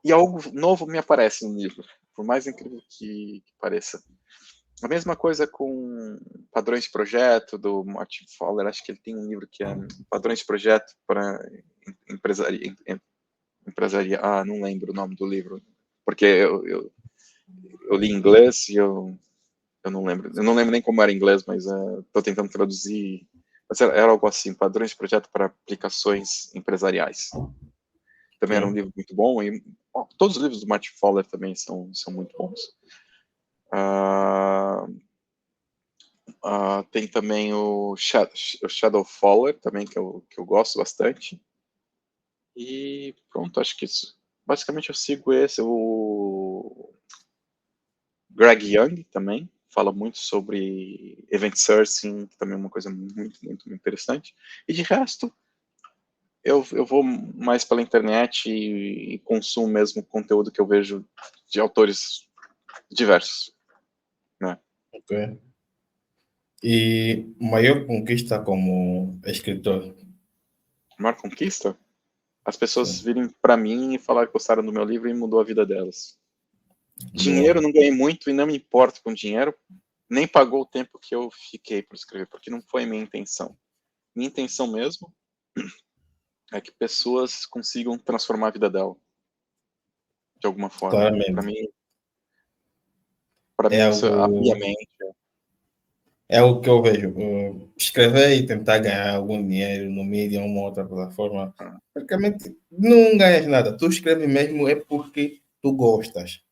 e algo novo me aparece no livro, por mais incrível que pareça. A mesma coisa com padrões de projeto, do Martin Fowler. Acho que ele tem um livro que é Padrões de Projeto para Empresaria. Não lembro o nome do livro, porque eu li em inglês e eu não lembro. Eu não lembro nem como era em inglês, mas estou tentando traduzir. Mas era algo assim, Padrões de Projeto para Aplicações Empresariais. Também era um livro muito bom. E todos os livros do Martin Fowler também são muito bons. Tem também o Shadow Faller, também, que eu gosto bastante. E pronto, acho que isso. Basicamente eu sigo esse. O Greg Young também fala muito sobre event sourcing, que também é uma coisa muito, muito, muito interessante. E de resto, eu vou mais pela internet e consumo mesmo conteúdo que eu vejo de autores diversos, né? Ok. E maior conquista como escritor? Maior conquista? As pessoas Sim. virem para mim e falar que gostaram do meu livro e mudou a vida delas. Boa. Dinheiro não ganhei muito e não me importo com dinheiro, nem pagou o tempo que eu fiquei para escrever, porque não foi minha intenção. Minha intenção mesmo é que pessoas consigam transformar a vida dela de alguma forma. Claramente. Para É mim isso abre a algo, mente. é algo que eu vejo. Escrever e tentar ganhar algum dinheiro no mídia, uma outra plataforma, praticamente não ganhas nada. Tu escreves mesmo é porque tu gostas.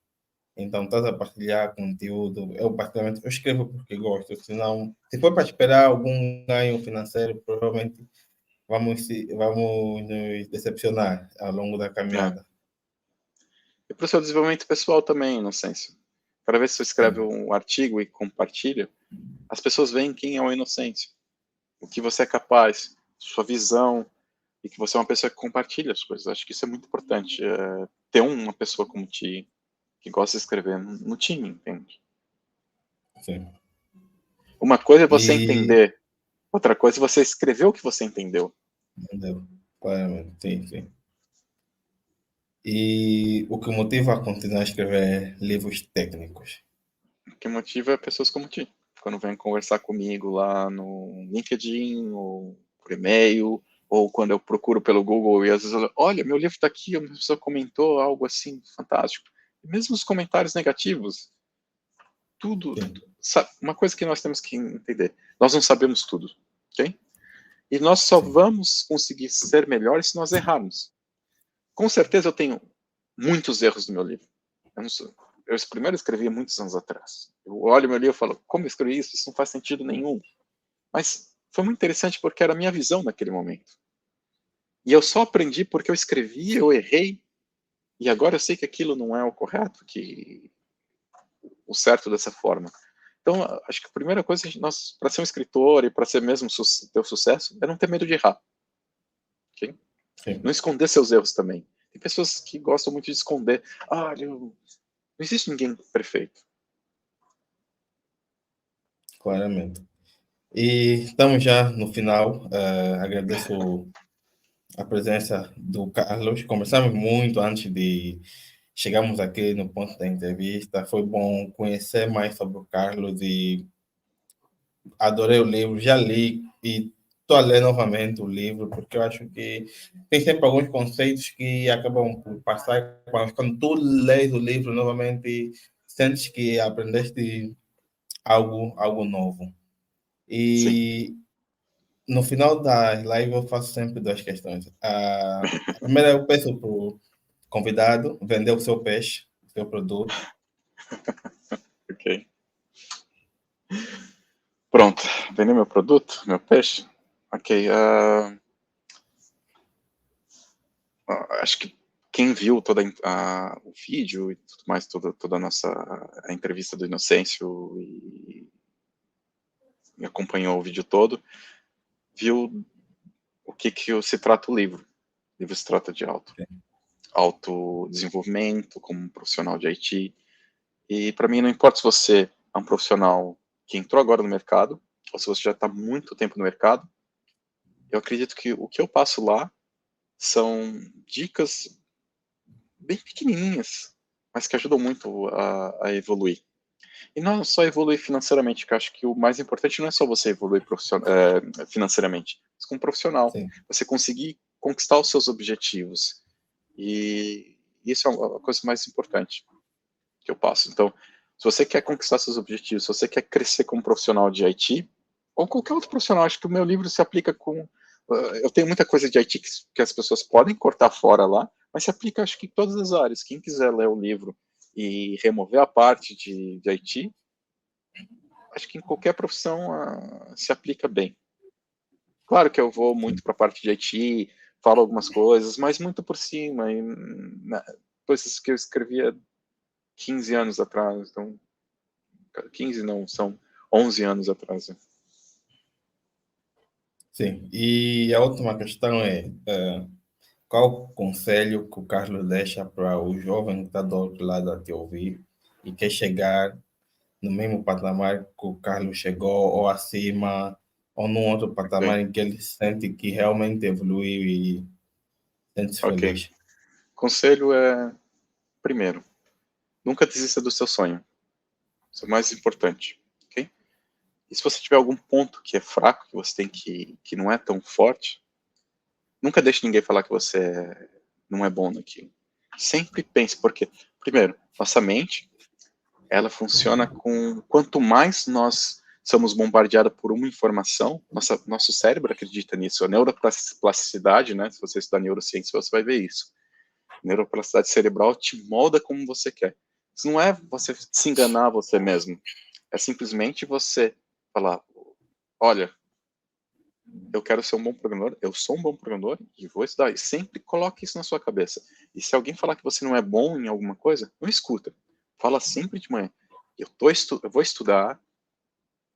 Então, estás a partilhar conteúdo. Eu, particularmente, eu escrevo porque gosto. Senão, se for para esperar algum ganho financeiro, provavelmente vamos nos decepcionar ao longo da É. caminhada. E para o seu desenvolvimento pessoal também, Inocêncio. Cada vez que você escreve Sim, um artigo e compartilha, as pessoas veem quem é o Inocêncio, o que você é capaz, sua visão, e que você é uma pessoa que compartilha as coisas. Acho que isso é muito importante. Ter uma pessoa como ti, que gosta de escrever no time, entende? sim. Uma coisa é você E entender, outra coisa é você escrever o que você entendeu. entendeu? Claramente, sim, sim. E o que motiva a continuar a escrever livros técnicos? O que motiva é pessoas como ti. Quando vem conversar comigo lá no LinkedIn, ou por e-mail, ou quando eu procuro pelo Google e às vezes eu, olha, meu livro está aqui, uma pessoa comentou algo assim fantástico. E mesmo os comentários negativos, tudo, Sim, uma coisa que nós temos que entender, nós não sabemos tudo, ok? E nós só sim, vamos conseguir ser melhores se nós errarmos. Com certeza eu tenho muitos erros no meu livro. Eu, não sou, eu primeiro escrevi muitos anos atrás. Eu olho meu livro e falo, como eu escrevi isso? Isso não faz sentido nenhum. Mas foi muito interessante porque era a minha visão naquele momento. E eu só aprendi porque eu escrevi, eu errei, e agora eu sei que aquilo não é o correto, que o certo dessa forma. Então, acho que a primeira coisa, nós, para ser um escritor e para ser mesmo ter o sucesso, é não ter medo de errar. Okay? sim, Não esconder seus erros também. Tem pessoas que gostam muito de esconder. Não existe ninguém perfeito. claramente. E estamos já no final. Agradeço a presença do Carlos. Conversamos muito antes de chegarmos aqui no ponto da entrevista. Foi bom conhecer mais sobre o Carlos e adorei o livro. Já li e estou a ler novamente o livro, porque eu acho que tem sempre alguns conceitos que acabam por passar. Quando tu lês o livro novamente, sentes que aprendeste algo novo. Sim. E no final da live eu faço sempre duas questões. A primeira eu peço para o convidado vender o seu peixe, o seu produto. Ok. Pronto. Vender meu produto, meu peixe? Ok. Acho que quem viu o vídeo e tudo mais, toda a nossa a entrevista do Inocêncio e acompanhou o vídeo todo, viu o que se trata o livro. O livro se trata de autodesenvolvimento como um profissional de IT. E para mim não importa se você é um profissional que entrou agora no mercado ou se você já está muito tempo no mercado, eu acredito que o que eu passo lá são dicas bem pequenininhas, mas que ajudam muito a evoluir. E não só evoluir financeiramente, que eu acho que o mais importante não é só você evoluir financeiramente, mas como profissional. Sim, Você conseguir conquistar os seus objetivos. E isso é a coisa mais importante que eu passo. Então, se você quer conquistar seus objetivos, se você quer crescer como profissional de IT, ou qualquer outro profissional, acho que o meu livro se aplica com. Eu tenho muita coisa de IT que as pessoas podem cortar fora lá, mas se aplica, acho que em todas as áreas. Quem quiser ler o livro e remover a parte de IT, acho que em qualquer profissão se aplica bem. Claro que eu vou sim. muito para a parte de IT, falo algumas coisas, mas muito por cima, coisas que eu escrevia 15 anos atrás, então 15 não, são 11 anos atrás. Né? Sim. E a última questão é, qual conselho que o Carlos deixa para o jovem que está do outro lado a te ouvir e quer chegar no mesmo patamar que o Carlos chegou, ou acima, ou num outro Ok, patamar em que ele sente que realmente evoluiu e sente-se ok. feliz? Conselho é, primeiro, nunca desista do seu sonho. Isso é o mais importante, ok? E se você tiver algum ponto que é fraco, que você tem que não é tão forte, nunca deixe ninguém falar que você não é bom naquilo. Sempre pense, porque, primeiro, nossa mente, ela funciona com quanto mais nós somos bombardeados por uma informação, nosso cérebro acredita nisso. A neuroplasticidade, né? Se você estudar neurociência, você vai ver isso. A neuroplasticidade cerebral te molda como você quer. Isso não é você se enganar você mesmo. É simplesmente você falar, olha, eu quero ser um bom programador, eu sou um bom programador e vou estudar. E sempre coloque isso na sua cabeça. E se alguém falar que você não é bom em alguma coisa, não escuta. Fala sempre de manhã. Eu vou estudar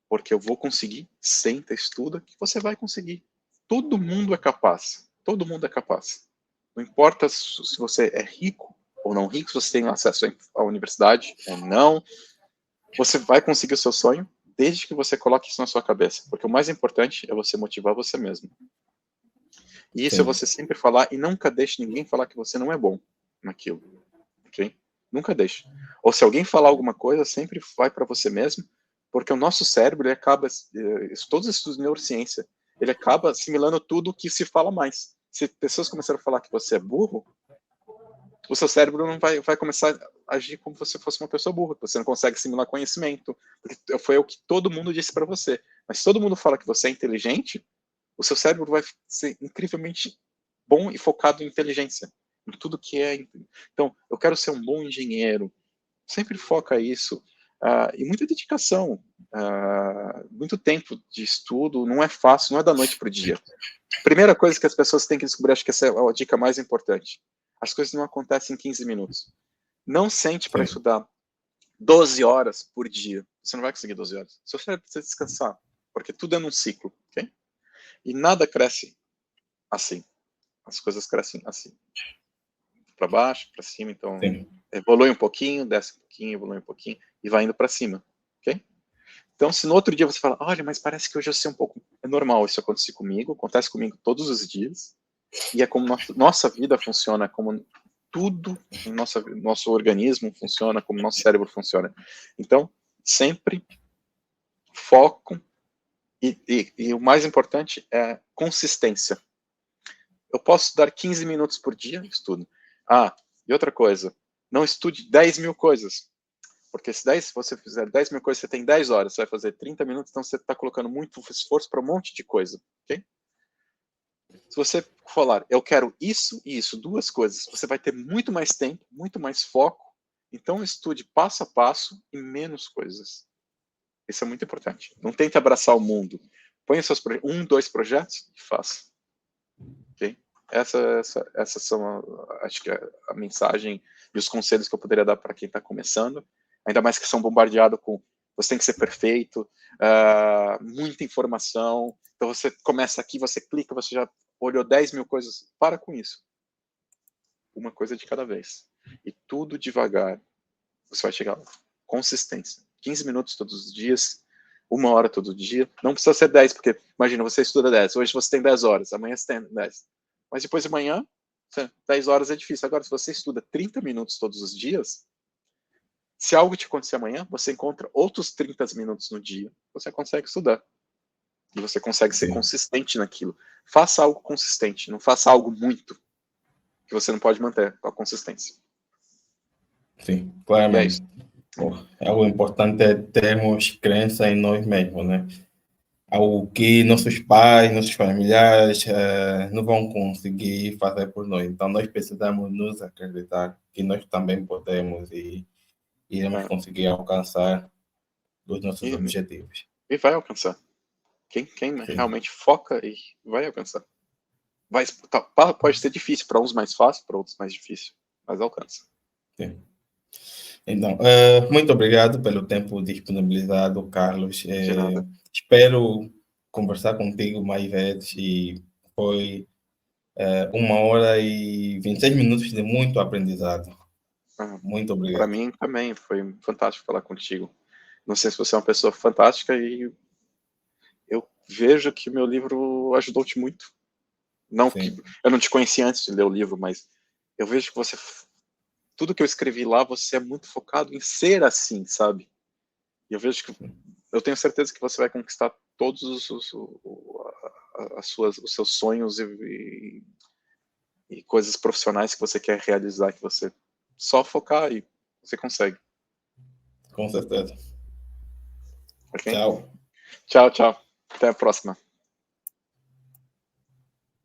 porque eu vou conseguir. Senta, estuda, que você vai conseguir. Todo mundo é capaz. Todo mundo é capaz. Não importa se você é rico ou não rico, se você tem acesso à universidade ou não, você vai conseguir o seu sonho desde que você coloque isso na sua cabeça. Porque o mais importante é você motivar você mesmo. E isso é Sim, você sempre falar e nunca deixe ninguém falar que você não é bom naquilo, ok? Nunca deixe. Ou se alguém falar alguma coisa, sempre vai para você mesmo, porque o nosso cérebro, ele acaba, todos os estudos de neurociência, ele acaba assimilando tudo que se fala mais. Se pessoas começarem a falar que você é burro, o seu cérebro não vai começar a agir como se você fosse uma pessoa burra, você não consegue assimilar conhecimento, porque foi o que todo mundo disse para você. Mas se todo mundo fala que você é inteligente, o seu cérebro vai ser incrivelmente bom e focado em inteligência, em tudo que é. Então, eu quero ser um bom engenheiro. Sempre foca isso. E muita dedicação, muito tempo de estudo. Não é fácil, não é da noite para o dia. Primeira coisa que as pessoas têm que descobrir, acho que essa é a dica mais importante. As coisas não acontecem em 15 minutos. Não sente para sim, estudar 12 horas por dia. Você não vai conseguir 12 horas. Seu cérebro precisa descansar, porque tudo é num ciclo, ok? E nada cresce assim. As coisas crescem assim, para baixo, para cima, então sim. evolui um pouquinho, desce um pouquinho, evolui um pouquinho e vai indo para cima, ok? Então, se no outro dia você fala, olha, mas parece que hoje eu sei um pouco... É normal isso acontecer comigo, acontece comigo todos os dias, e é como nossa vida funciona, como tudo em nosso organismo funciona, como nosso cérebro funciona. Então, sempre foco, e o mais importante é consistência. Eu posso estudar 15 minutos por dia, estudo. E outra coisa, não estude 10 mil coisas. Porque se você fizer 10 mil coisas, você tem 10 horas, você vai fazer 30 minutos, então você está colocando muito esforço para um monte de coisa, ok? Se você falar, eu quero isso e isso, duas coisas, você vai ter muito mais tempo, muito mais foco, então estude passo a passo e menos coisas. Isso é muito importante. Não tente abraçar o mundo. Põe seus 2 projetos e faça. Ok? Essas são, acho que a mensagem e os conselhos que eu poderia dar para quem está começando. Ainda mais que são bombardeados com você tem que ser perfeito, muita informação. Então você começa aqui, você clica, você já olhou 10 mil coisas. Para com isso. Uma coisa de cada vez. E tudo devagar. Você vai chegar lá. Consistência. 15 minutos todos os dias, 1 hora todo dia. Não precisa ser 10, porque imagina, você estuda 10. Hoje você tem 10 horas, amanhã você tem 10. Mas depois de amanhã, 10 horas é difícil. Agora, se você estuda 30 minutos todos os dias, se algo te acontecer amanhã, você encontra outros 30 minutos no dia, você consegue estudar. E você consegue ser consistente naquilo. Faça algo consistente, não faça algo muito, que você não pode manter a consistência. Sim, E é claramente. isso. O importante é termos crença em nós mesmos, né? Algo que nossos pais, nossos familiares não vão conseguir fazer por nós. Então, nós precisamos nos acreditar que nós também podemos e iremos conseguir alcançar os nossos objetivos. E vai alcançar. Quem realmente foca e vai alcançar. Pode ser difícil, para uns mais fácil, para outros mais difícil, mas alcança. Sim. Então, muito obrigado pelo tempo disponibilizado, Carlos. De nada. Espero conversar contigo mais vezes e foi 1 hora e 26 minutos de muito aprendizado. Muito Para obrigado. mim também foi fantástico falar contigo. Não sei se você é uma pessoa fantástica e eu vejo que meu livro ajudou-te muito. Não que eu não te conhecia antes de ler o livro, mas eu vejo que você, tudo que eu escrevi lá, você é muito focado em ser assim, sabe? E eu vejo que, eu tenho certeza que você vai conquistar todos os seus sonhos e coisas profissionais que você quer realizar, que você só focar e você consegue. Com certeza. Ok? Tchau. Tchau, tchau. Até a próxima.